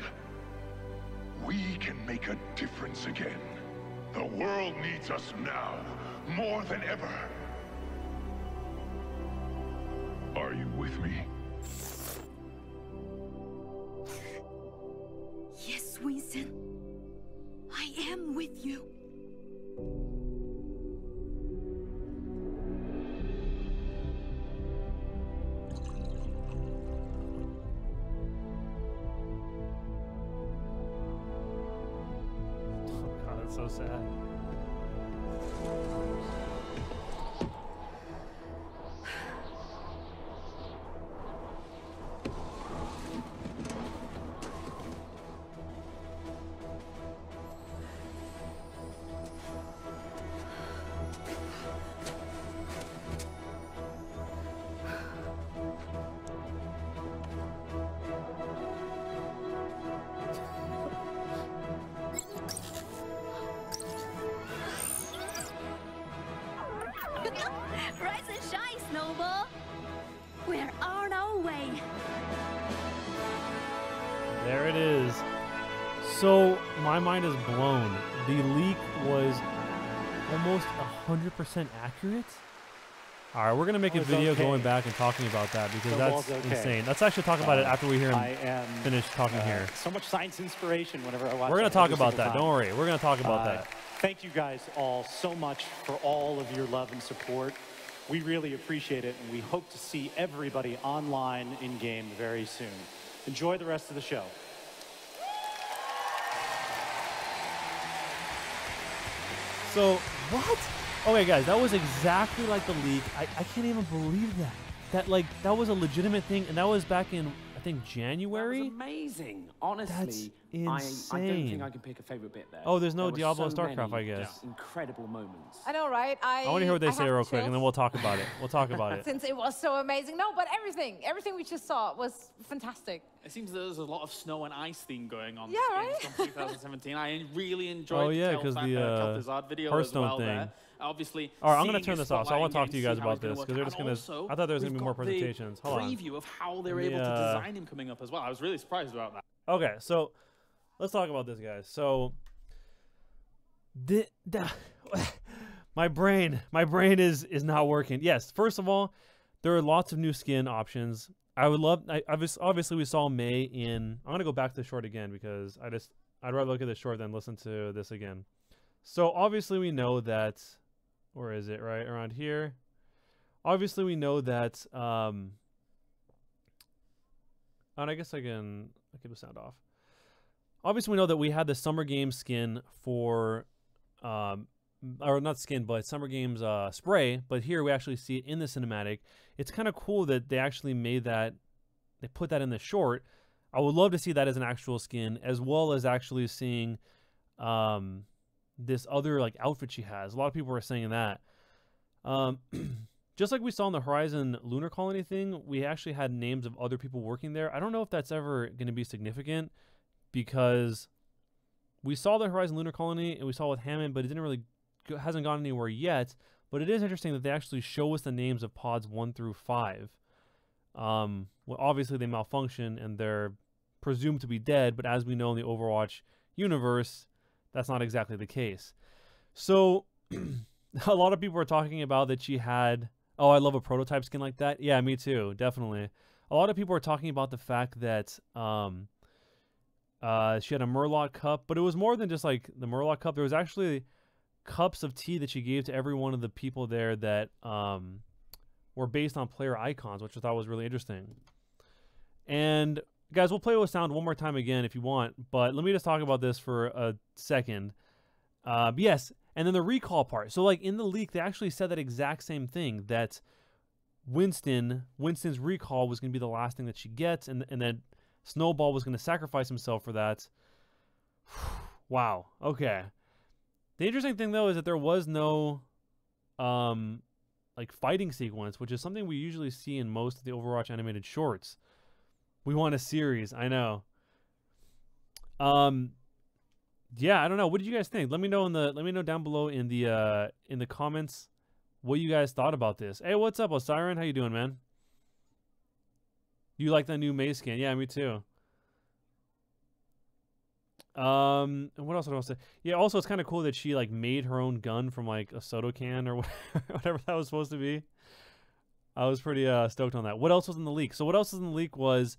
We can make a difference again. The world needs us now, more than ever. Are you with me? Yes, Winston. I am with you. So sad. Rise and shine, Snowball. We're on our way. There it is. So my mind is blown. The leak was almost 100% accurate. All right, we're gonna make a video going back and talking about that because that's insane. Let's actually talk about it after we hear him finish talking here. So much science inspiration whenever I watch. We're gonna talk about that. Don't worry. We're gonna talk about that. Thank you guys all so much for all of your love and support. We really appreciate it, and we hope to see everybody online in-game very soon. Enjoy the rest of the show. So, what? Okay, guys, that was exactly like the leak. I can't even believe that. That was a legitimate thing, and that was back in, I think, January? That was amazing. Honestly, that's insane. I don't think I can pick a favorite bit there. Oh, there's no Diablo StarCraft, I guess. Incredible moments. I know, right? I want to hear what they say real quick, and then we'll talk about it. We'll talk about it. Since it was so amazing. No, but everything we just saw was fantastic. It seems there's a lot of snow and ice theme going on. Yeah, right? From 2017. I really enjoyed the Kel'Thuzad video Hearthstone as well thing. There. Obviously, all right, I'm going to turn this off, so I want to talk to you guys about this because they're just going to. I thought there was going to be more presentations. Hold on. Preview of how they're able to design him coming up as well. I was really surprised about that. Okay, so let's talk about this, guys. So, my brain is not working. Yes, first of all, there are lots of new skin options. I would love. Obviously, we saw MEI in. I'm going to go back to the short again because I'd rather look at the short than listen to this again. So obviously, we know that. Where is it? Right around here. Obviously, we know that. And I guess I can keep the sound off. Obviously, we know that we had the Summer Games skin for, or not skin, but Summer Games spray. But here we actually see it in the cinematic. It's kind of cool that they actually made that. They put that in the short. I would love to see that as an actual skin, as well as actually seeing. This other outfit she has. A lot of people are saying that. Just like we saw in the Horizon Lunar Colony thing, we actually had names of other people working there. I don't know if that's ever going to be significant because we saw the Horizon Lunar Colony and we saw with Hammond, but it didn't really hasn't gone anywhere yet. But it is interesting that they actually show us the names of pods 1 through 5. Well, obviously they malfunction and they're presumed to be dead, but as we know in the Overwatch universe, that's not exactly the case. So a lot of people are talking about that she had, oh, I love a prototype skin like that. Yeah, me too, definitely. A lot of people are talking about the fact that she had a Murloc cup, but it was more than just like the Murloc cup. There was actually cups of tea that she gave to every one of the people there that were based on player icons, which I thought was really interesting. And guys, we'll play with sound one more time again if you want, but let me just talk about this for a second. Yes, and then the recall part. So in the leak, they actually said that exact same thing, that Winston's recall was going to be the last thing that she gets, and that Snowball was going to sacrifice himself for that. Wow. Okay. The interesting thing, though, is that there was no fighting sequence, which is something we usually see in most of the Overwatch animated shorts. We want a series, I know. Yeah, I don't know. What did you guys think? Let me know down below in the comments what you guys thought about this. Hey, what's up, Osiren? How you doing, man? You like that new MEI skin? Yeah, me too. And what else did I want to say? Yeah, also it's kind of cool that she like made her own gun from like a soda can or whatever that was supposed to be. I was pretty stoked on that. What else was in the leak? So what else was in the leak was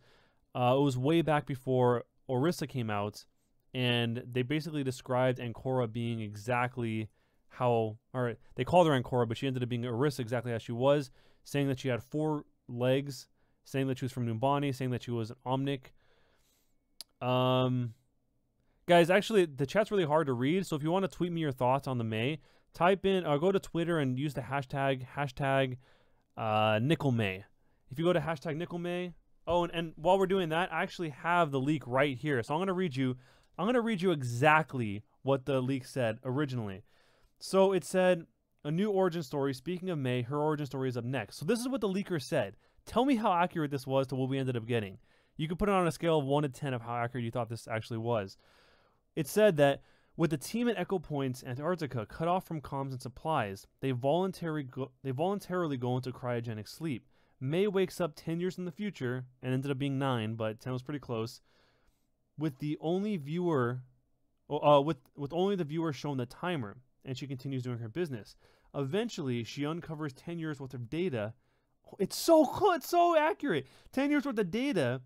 it was way back before Orisa came out, and they basically described Ancora being exactly how, or they called her Ancora, but she ended up being Orisa exactly as she was, saying that she had 4 legs, saying that she was from Numbani, saying that she was an Omnic. Guys, actually, the chat's really hard to read, so if you want to tweet me your thoughts on the MEI, type in, go to Twitter and use the hashtag #NickelMEI. If you go to hashtag #NickelMEI, oh, and while we're doing that, I actually have the leak right here. So I'm gonna read you exactly what the leak said originally. So it said, a new origin story. Speaking of MEI, her origin story is up next. So this is what the leaker said. Tell me how accurate this was to what we ended up getting. You could put it on a scale of 1 to 10 of how accurate you thought this actually was. It said that with the team at Echo Point's Antarctica cut off from comms and supplies, they voluntarily go into cryogenic sleep. MEI wakes up 10 years in the future, and ended up being 9, but 10 was pretty close, with the only viewer, with only the viewer shown the timer, and she continues doing her business. Eventually, she uncovers 10 years worth of data. It's so cool, it's so accurate. 10 years worth of data,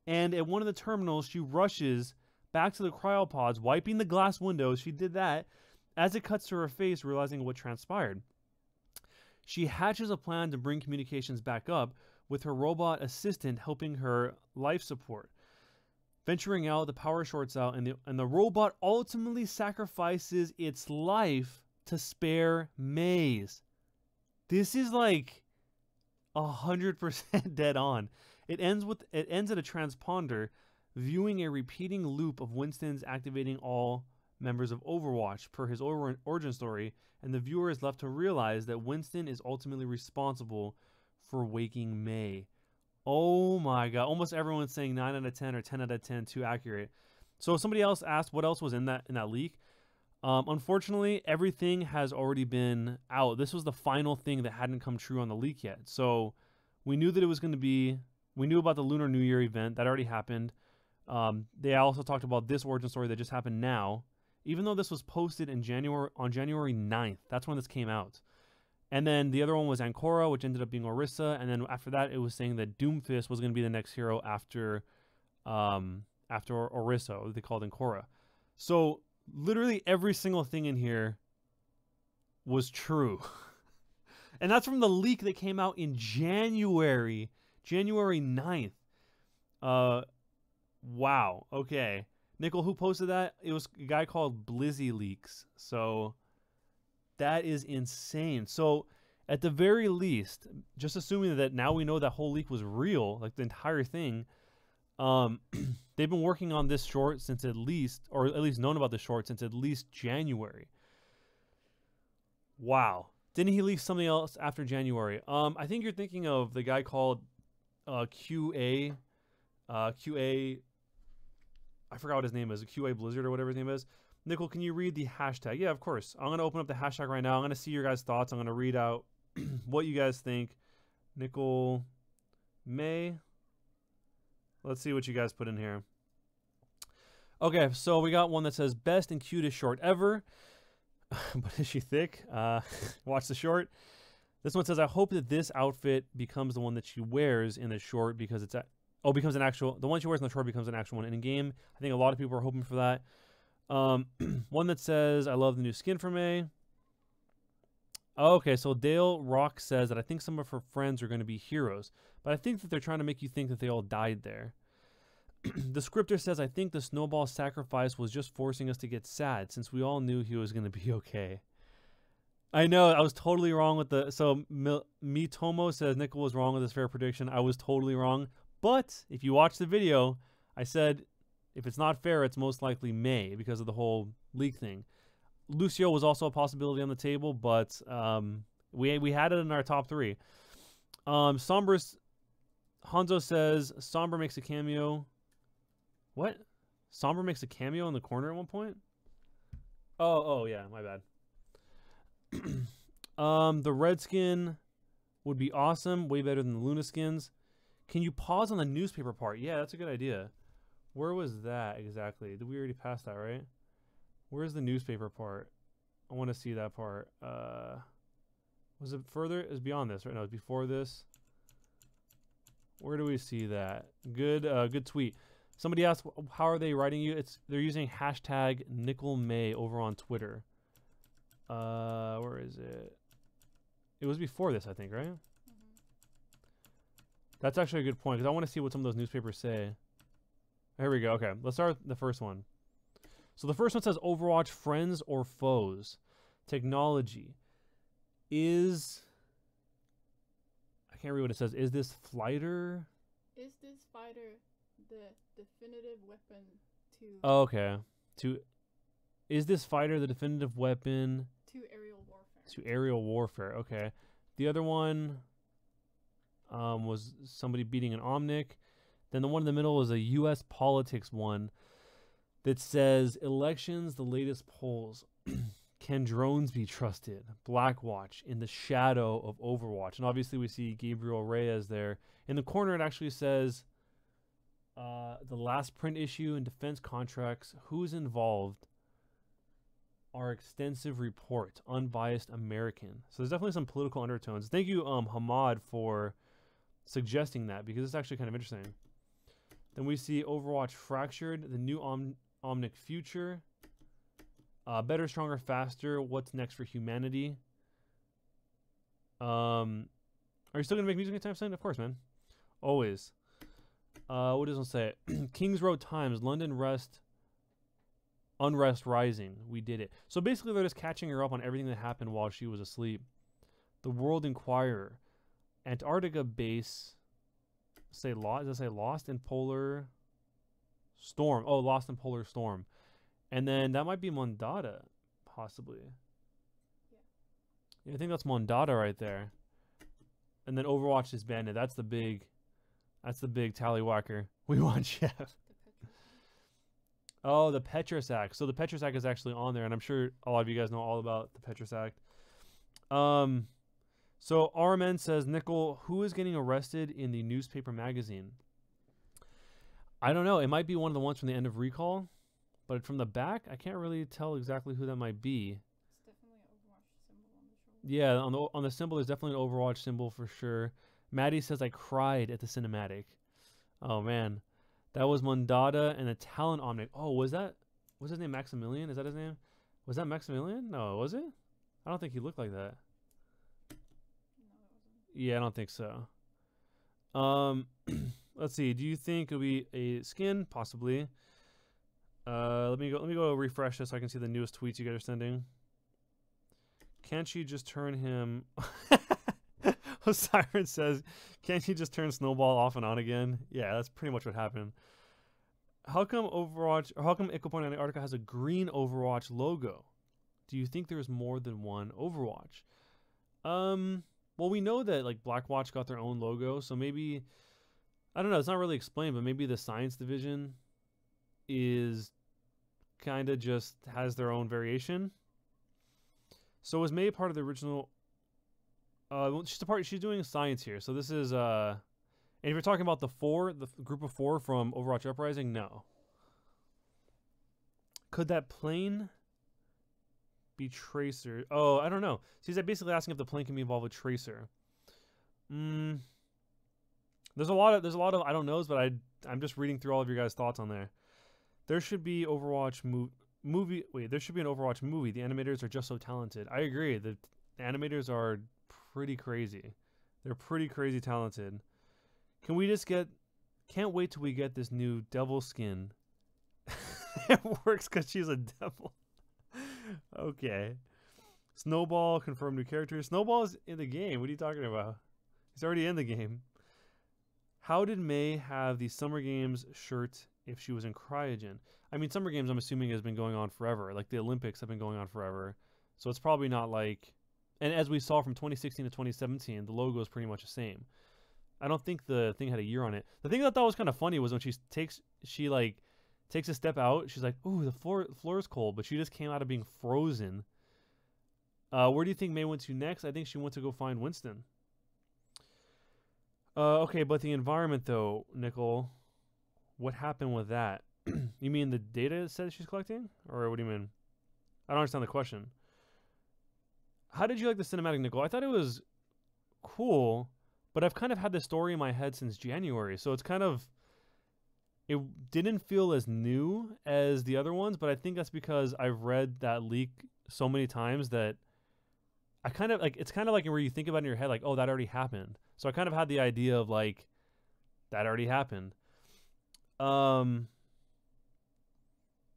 and at one of the terminals, she rushes back to the cryopods, wiping the glass windows. She did that as it cuts to her face, realizing what transpired. She hatches a plan to bring communications back up, with her robot assistant helping her life support. Venturing out, the power shorts out, and the robot ultimately sacrifices its life to spare MEI's. This is like 100% dead on. It ends at a transponder, viewing a repeating loop of Winston's activating all members of Overwatch per his origin story, and the viewer is left to realize that Winston is ultimately responsible for waking MEI. Oh my god, almost everyone's saying 9 out of 10 or 10 out of 10, too accurate. So somebody else asked what else was in that leak. Unfortunately, everything has already been out. This was the final thing that hadn't come true on the leak yet. So we knew that it was going to be, we knew about the Lunar New Year event. That already happened. They also talked about this origin story that just happened now, even though this was posted in on January 9th. That's when this came out. And then the other one was Ancora, which ended up being Orisa. And then after that, it was saying that Doomfist was going to be the next hero after Orisa, they called Ancora. So literally every single thing in here was true. And that's from the leak that came out in January 9th. Wow. Okay. Nickel, who posted that? It was a guy called Blizzy Leaks. So that is insane. So at the very least, just assuming that now we know that whole leak was real, like the entire thing, they've been working on this short since at least, or at least known about this short since at least January. Wow. Didn't he leak something else after January? I think you're thinking of the guy called QA, I forgot what his name is, QA Blizzard or whatever his name is. Nickel, can you read the hashtag? Yeah, of course. I'm going to open up the hashtag right now. I'm going to see your guys' thoughts. I'm going to read out what you guys think. Nickel MEI. Let's see what you guys put in here. Okay, so we got one that says, best and cutest short ever. But is she thick? Watch the short. This one says, I hope that this outfit becomes the one that she wears in the short because it's becomes an actual, the one she wears in the short becomes an actual one in game. I think a lot of people are hoping for that. One that says, I love the new skin for MEI. Okay, so Dale Rock says that I think some of her friends are going to be heroes, but I think that they're trying to make you think that they all died there. The scripter says, I think the snowball sacrifice was just forcing us to get sad since we all knew he was going to be okay. I know, I was totally wrong with the... So, Mitomo says Nickel was wrong with his fair prediction. I was totally wrong. But, if you watch the video, I said, if it's not fair, it's most likely MEI because of the whole leak thing. Lucio was also a possibility on the table, but we had it in our top 3. Hanzo says, Sombra makes a cameo... What? Sombra makes a cameo in the corner at one point? Oh yeah, my bad. The red skin would be awesome. Way better than the Luna skins. Can you pause on the newspaper part? Yeah, that's a good idea. Where was that exactly? Did we already pass that, right? Where's the newspaper part? I want to see that part. Was it further? It was beyond this, right? No, it's before this. Where do we see that? Good, good tweet. Somebody asked, how are they writing you? They're using hashtag #NickelMei over on Twitter. Where is it? It was before this, I think, right? That's actually a good point, because I want to see what some of those newspapers say. Here we go. Okay, let's start with the first one. So the first one says, Overwatch, friends or foes? Technology. I can't read what it says. Is this fighter? Is this fighter the definitive weapon to... Oh, okay. Is this fighter the definitive weapon... to aerial warfare. To aerial warfare, okay. The other one was somebody beating an Omnic. Then the one in the middle was a U.S. politics one that says, elections, the latest polls. Can drones be trusted? Blackwatch in the shadow of Overwatch. And obviously we see Gabriel Reyes there. In the corner it actually says, the last print issue and defense contracts, who's involved? Our extensive report, unbiased American. So there's definitely some political undertones. Thank you, Hamad, for suggesting that, because it's actually kind of interesting. Then we see Overwatch Fractured, the new Omnic future. Better, stronger, faster. What's next for humanity? Are you still gonna make music anytime soon? Of course, man. Always. What does it say? Kings Road Times, London Unrest Rising. We did it. So basically they're just catching her up on everything that happened while she was asleep. The World Inquirer. Antarctica base. Does it say Lost in Polar Storm? Oh, Lost in Polar Storm. And then that might be Mondada, possibly. Yeah, I think that's Mondada right there. And then Overwatch is banded. That's the big tallywhacker. We want Chef. Oh, the Petrus Act. So the Petrus Act is actually on there, and I'm sure a lot of you guys know all about the Petrus Act. So RMN says, Nickel, who is getting arrested in the newspaper magazine? I don't know. It might be one of the ones from the end of Recall. But from the back, I can't really tell exactly who that might be. It's definitely an Overwatch symbol on the shoulder. Yeah, on the symbol, there's definitely an Overwatch symbol for sure. Maddie says, I cried at the cinematic. Oh, man. That was Mondada and a Talon Omnic. Oh, was his name Maximilian? Is that his name? Was that Maximilian? No, was it? I don't think he looked like that. No, it wasn't. Yeah, I don't think so. Let's see. Do you think it'll be a skin? Possibly. Let me go refresh this so I can see the newest tweets you guys are sending. Can't she just turn him? Siren says, can't she just turn Snowball off and on again? Yeah, that's pretty much what happened. How come Ickle Point Antarctica has a green Overwatch logo? Do you think there's more than one Overwatch? Well, we know that like Blackwatch got their own logo, so maybe, I don't know, it's not really explained, but maybe the science division is kind of just has their own variation. So was MEI part of the original? She's doing science here. So this is and if you're talking about the group of 4 from Overwatch Uprising, no. Could that plane be Tracer? Oh, I don't know. So he's basically asking if the plane can be involved with Tracer. There's a lot of I don't knows, but I'm just reading through all of your guys' thoughts on there. There should be Overwatch movie. Wait, there should be an Overwatch movie. The animators are just so talented. I agree. The animators are pretty crazy. They're pretty crazy talented. Can we just get... Can't wait till we get this new devil skin. It works because she's a devil. Okay. Snowball, confirmed new character. Snowball is in the game. What are you talking about? He's already in the game. How did MEI have the Summer Games shirt if she was in Cryogen? I mean, Summer Games, I'm assuming, has been going on forever. Like, the Olympics have been going on forever. So it's probably not like... And as we saw from 2016 to 2017, the logo is pretty much the same. I don't think the thing had a year on it. The thing that I thought was kind of funny was when she takes a step out, she's like, ooh, the floor is cold, but she just came out of being frozen. Where do you think MEI went to next? I think she went to go find Winston. Okay, but the environment, though, Nickel. What happened with that? You mean the data set she's collecting? Or what do you mean? I don't understand the question. How did you like the cinematic, Nicole? I thought it was cool, but I've kind of had this story in my head since January, so it's kind of... It didn't feel as new as the other ones, but I think that's because I've read that leak so many times that I kind of, like, it's kind of like where you think about it in your head, like, oh, that already happened. So I kind of had the idea of, like, that already happened.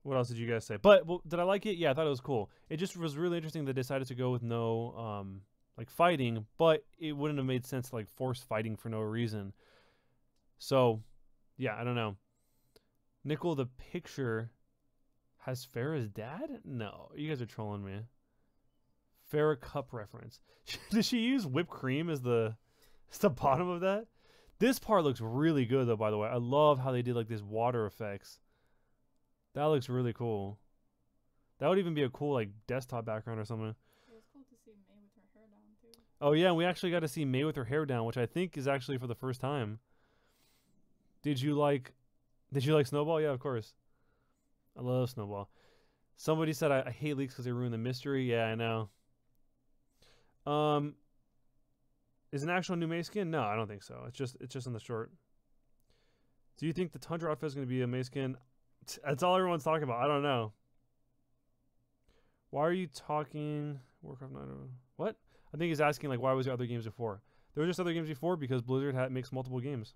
What else did you guys say? But well, did I like it? Yeah, I thought it was cool. It just was really interesting they decided to go with no like fighting, but it wouldn't have made sense to like force fighting for no reason. So yeah, I don't know. Nickel, the picture has Farrah's dad? No, you guys are trolling me. Farrah Cup reference. Did she use whipped cream as the bottom of that? This part looks really good though, by the way. I love how they did like this water effects. That looks really cool. That would even be a cool like desktop background or something. It was cool to see Mei with her hair down too. Oh yeah, and we actually got to see Mei with her hair down, which I think is actually for the first time. Did you like Snowball? Yeah, of course. I love Snowball. Somebody said I hate leaks because they ruin the mystery. Yeah, I know. Is an actual new Mei skin? No, I don't think so. It's just in the short. Do you think the Tundra outfit is going to be a Mei skin? That's all everyone's talking about. I don't know. Why are you talking Warcraft 9? What? I think he's asking like why was there other games before? There were just other games before because Blizzard makes multiple games.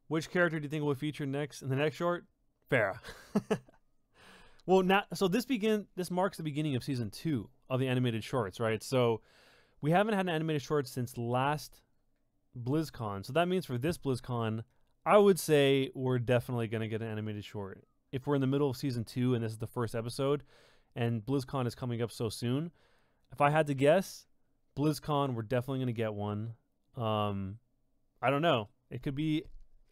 Which character do you think will feature next in the next short? Farrah. Well, now so this marks the beginning of season 2 of the animated shorts, right? So we haven't had an animated short since last BlizzCon. So that means for this BlizzCon, I would say we're definitely going to get an animated short. If we're in the middle of season 2 and this is the first episode and BlizzCon is coming up so soon, if I had to guess, BlizzCon, we're definitely going to get one. I don't know. It could be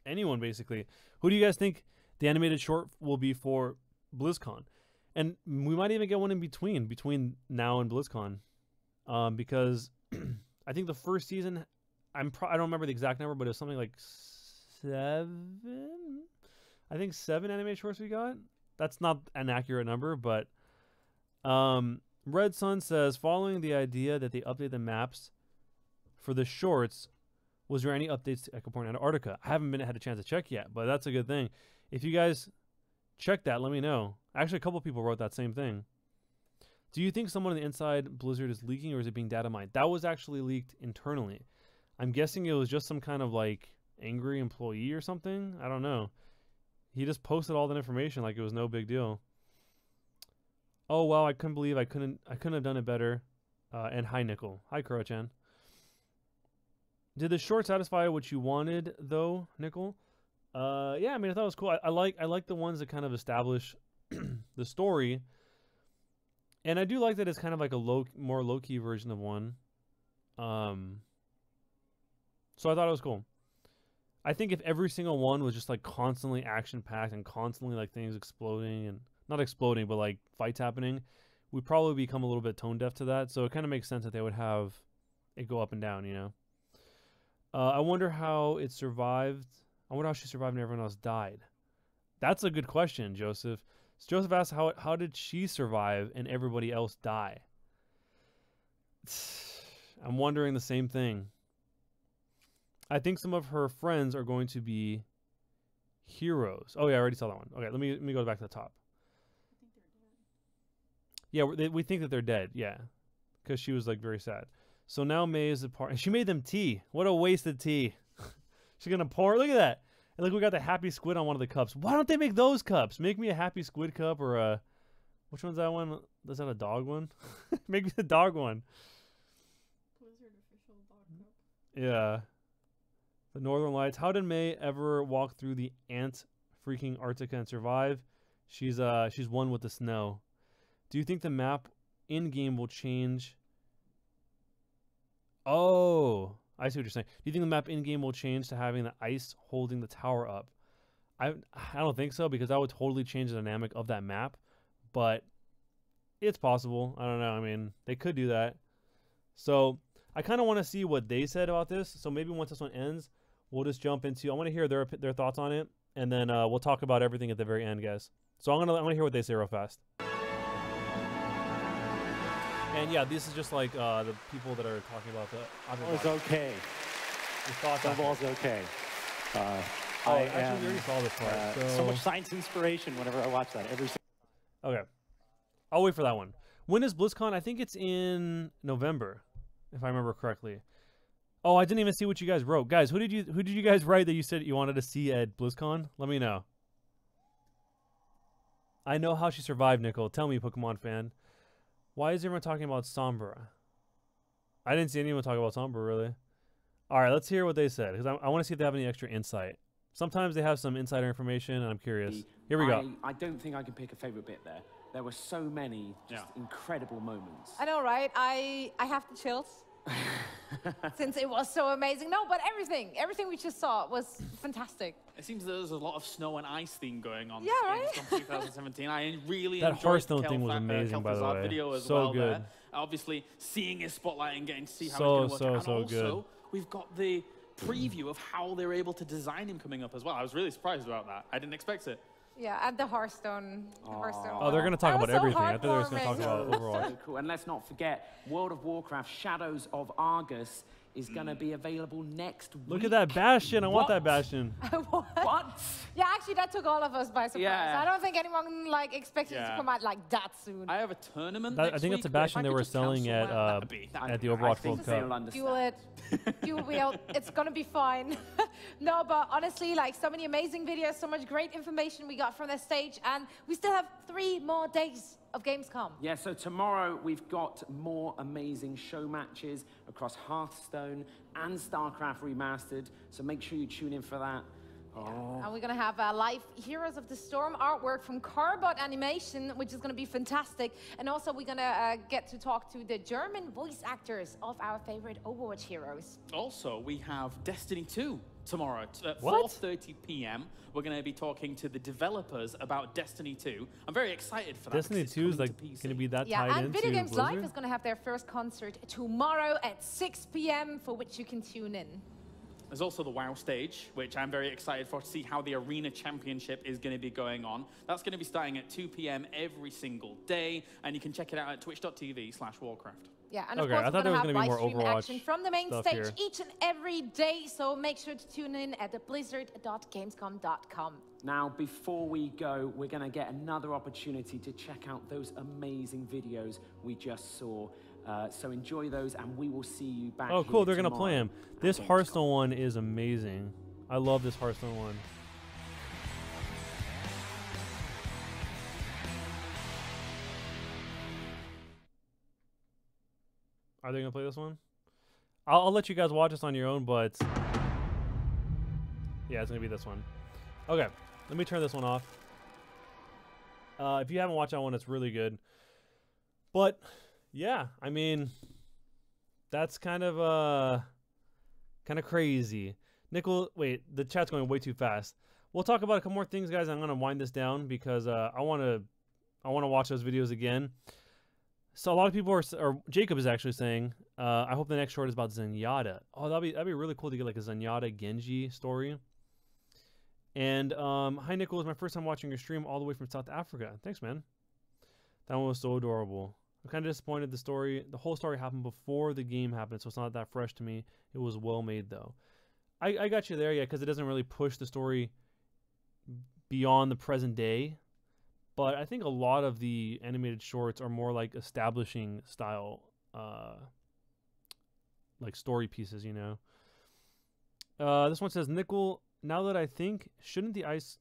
anyone, basically. Who do you guys think the animated short will be for BlizzCon? And we might even get one in between now and BlizzCon. Because I think the first season, I don't remember the exact number, but it was something like 7. I think 7 animated shorts we got. That's not an accurate number, but Red Sun says, following the idea that they update the maps for the shorts, was there any updates to Echo Point Antarctica? I haven't had a chance to check yet, but that's a good thing. If you guys check that, let me know. Actually, a couple people wrote that same thing. Do you think someone on the inside Blizzard is leaking, or is it being data mined? That was actually leaked internally. I'm guessing it was just some kind of like angry employee or something. I don't know. He just posted all that information like it was no big deal. Oh wow, I couldn't believe I couldn't have done it better. And hi Nickel. Hi Kuro-chan. Did the short satisfy what you wanted though, Nickel? Yeah, I mean I thought it was cool. I like the ones that kind of establish the story. And I do like that it's kind of like a more low-key version of one. So I thought it was cool. I think if every single one was just like constantly action-packed and constantly like things exploding and not exploding, but like fights happening, we'd probably become a little bit tone-deaf to that. So it kind of makes sense that they would have it go up and down, you know. I wonder how it survived. I wonder how she survived and everyone else died. That's a good question, Joseph. So Joseph asked, how did she survive and everybody else die? I'm wondering the same thing. I think some of her friends are going to be heroes. Oh yeah, I already saw that one. Okay, let me go back to the top. Yeah, we think that they're dead. Yeah, because she was like very sad. So now Mei is the part, and she made them tea. What a wasted tea. She's gonna pour. Look at that. And look, we got the happy squid on one of the cups. Why don't they make those cups? Make me a happy squid cup or a... Which one's that one? Is that a dog one? Make me the dog one. Blizzard official dog cup. Yeah. The Northern Lights. How did Mei ever walk through the ant freaking Arctica and survive? She's one with the snow. Do you think the map in-game will change? Oh... I see what you're saying. Do you think the map in-game will change to having the ice holding the tower up? I don't think so, because that would totally change the dynamic of that map. But it's possible. I don't know. I mean, they could do that. So I kind of want to see what they said about this. So maybe once this one ends, we'll just jump into... I want to hear their thoughts on it. and then we'll talk about everything at the very end, guys. So I'm gonna hear what they say real fast. And yeah, this is just like the people that are talking about the. It's okay. Snowball's okay. Actually, we already saw this part. So much science inspiration whenever I watch that. Okay. I'll wait for that one. When is BlizzCon? I think it's in November, if I remember correctly. Oh, I didn't even see what you guys wrote. Guys, who did you guys write that you said you wanted to see at BlizzCon? Let me know. I know how she survived, Nicole. Tell me, Pokemon fan. Why is everyone talking about Sombra? I didn't see anyone talk about Sombra, really. All right, let's hear what they said, because I want to see if they have any extra insight. Sometimes they have some insider information, and I'm curious. Here we go. I don't think I can pick a favorite bit there. There were so many just incredible moments. I know, right? I have the chills. Since it was so amazing. No, but everything we just saw was fantastic. It seems there's a lot of snow and ice theme going on. Yeah, right? From 2017. I really that enjoyed Hearthstone thing was amazing, by the way. Video as so well good. There. Obviously, seeing his spotlight and getting to see how it's going to work. And also, we've got the preview of how they're able to design him coming up as well. I was really surprised about that. I didn't expect it. Yeah, and the Hearthstone. Oh, they're going to talk about everything. I thought they were going to talk about Overwatch. So cool. And let's not forget, World of Warcraft Shadows of Argus is going to be available next week. Look at that Bastion. I want that Bastion. What? Yeah, actually, that took all of us by surprise. Yeah. I don't think anyone expected it to come out like that soon. I have a tournament I think that's a Bastion they were selling at the Overwatch World Cup. Fuel it. Fuel wheel. It's going to be fine. No, but honestly, so many amazing videos, so much great information we got from the stage, and we still have 3 more days of Gamescom. Yeah, so tomorrow we've got more amazing show matches across Hearthstone and StarCraft Remastered, so make sure you tune in for that. And we're going to have live Heroes of the Storm artwork from Carbot Animation, which is going to be fantastic. And also we're going to get to talk to the German voice actors of our favorite Overwatch heroes. Also, we have Destiny 2 tomorrow at 4:30 p.m. We're going to be talking to the developers about Destiny 2. I'm very excited for that. Destiny 2 is going to be that tied into and Video Games Blizzard? Live is going to have their first concert tomorrow at 6 p.m. for which you can tune in. There's also the WoW stage, which I'm very excited for, to see how the Arena Championship is going to be going on. That's going to be starting at 2 p.m. every single day, and you can check it out at twitch.tv/Warcraft. Yeah, and of course we're going to have live stream action from the main stage here. each and every day, so make sure to tune in at theblizzard.gamescom.com. Now, before we go, we're going to get another opportunity to check out those amazing videos we just saw. So enjoy those, and we will see you back. Oh, cool! They're tomorrow. gonna play him. This Hearthstone one is amazing. I love this Hearthstone one. Are they gonna play this one? I'll let you guys watch this on your own, but yeah, it's gonna be this one. Okay, let me turn this one off. If you haven't watched that one, it's really good. But yeah, I mean, that's kind of crazy. Nickel, wait, the chat's going way too fast. We'll talk about a couple more things, guys. I'm gonna wind this down because I wanna watch those videos again. So a lot of people are, or Jacob is actually saying, I hope the next short is about Zenyatta. Oh, that'd be really cool to get like a Zenyatta Genji story. And hi Nickel, it's my first time watching your stream all the way from South Africa. Thanks, man. That one was so adorable. I'm kind of disappointed the whole story happened before the game happened, so it's not that fresh to me. It was well made though. I got you there, yeah, because it doesn't really push the story beyond the present day. But I think a lot of the animated shorts are more like establishing style, like story pieces, you know. This one says, Nickel, now that I think, shouldn't the ice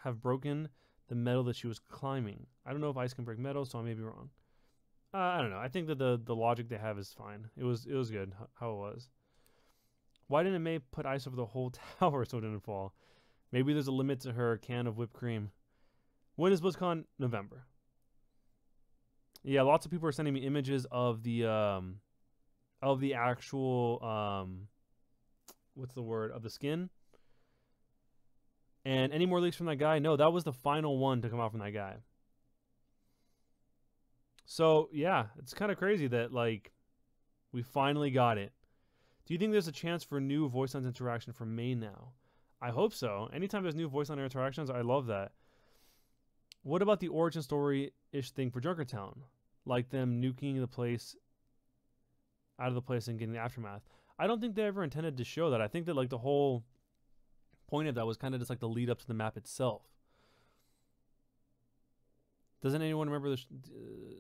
have broken the metal that she was climbing? I don't know if ice can break metal, so I may be wrong. I don't know. I think that the logic they have is fine. It was good how it was. Why didn't MEI put ice over the whole tower so it didn't fall? Maybe there's a limit to her can of whipped cream. When is BlizzCon? November. Yeah, lots of people are sending me images of the actual what's the word, of the skin. And any more leaks from that guy? No, that was the final one to come out from that guy. So yeah, it's kind of crazy that like we finally got it. Do you think there's a chance for new voice lines interaction from MEI now? I hope so. Anytime there's new voice line interactions, I love that. What about the origin story-ish thing for Junkertown? Like them nuking the place out of the place and getting the aftermath. I don't think they ever intended to show that. I think that like the whole point of that was kind of just like the lead up to the map itself. Doesn't anyone remember the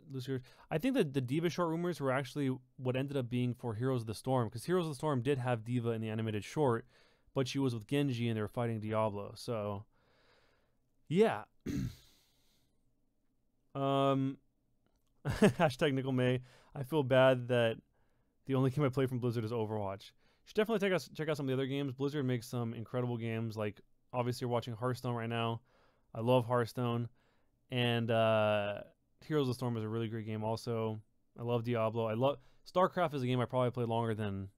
Lucifer? I think that the Diva short rumors were actually what ended up being for Heroes of the Storm, because Heroes of the Storm did have Diva in the animated short, but she was with Genji and they were fighting Diablo. So, yeah. Hashtag Nickel May. I feel bad that the only game I play from Blizzard is Overwatch. You should definitely check out some of the other games. Blizzard makes some incredible games. Like, obviously, you're watching Hearthstone right now. I love Hearthstone. And Heroes of the Storm is a really great game also. I love Diablo. I love StarCraft is a game I probably played longer than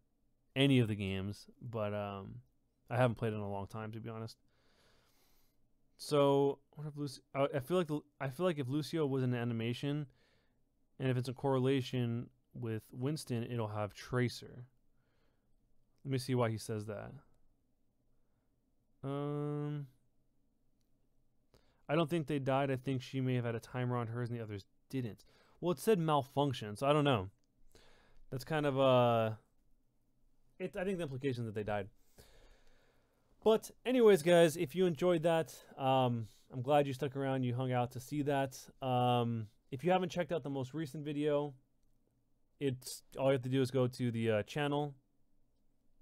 any of the games, but I haven't played it in a long time, to be honest. So what if Lucio, I feel like if Lucio was an animation, and if it's a correlation with Winston, it'll have Tracer. Let me see why he says that. I don't think they died. I think she may have had a timer on hers and the others didn't. Well, it said malfunction, so I don't know. That's kind of I think the implication is that they died. But anyways, guys, if you enjoyed that, I'm glad you stuck around. You hung out to see that. If you haven't checked out the most recent video, it's all you have to do is go to the channel.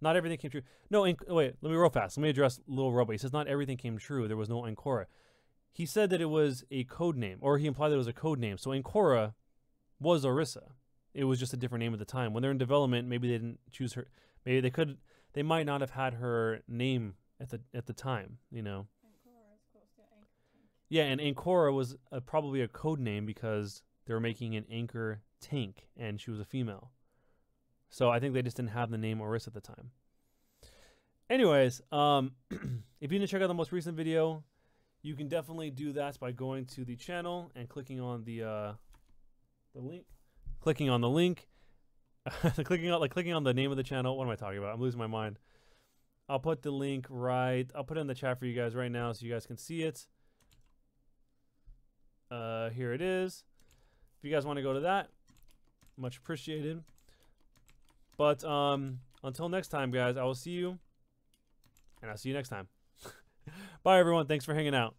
Not everything came true. No, wait, let me real fast. Let me address Little Robot. He says not everything came true. There was no Ancora. He said that it was a code name, or he implied that it was a code name. So Ancora was Orisa. It was just a different name at the time. When they're in development, maybe they didn't choose her. Maybe they could. They might not have had her name at the time. You know. Yeah, and Ancora was probably a code name because they were making an anchor tank, and she was a female. So I think they just didn't have the name Orisa at the time. Anyways, if you didn't check out the most recent video, you can definitely do that by going to the channel and clicking on the link. Clicking on the link. clicking on the name of the channel. What am I talking about? I'm losing my mind. I'll put the link right. I'll put it in the chat for you guys right now so you guys can see it. Here it is. If you guys want to go to that, much appreciated. But until next time, guys, I will see you, and I'll see you next time. Bye, everyone. Thanks for hanging out.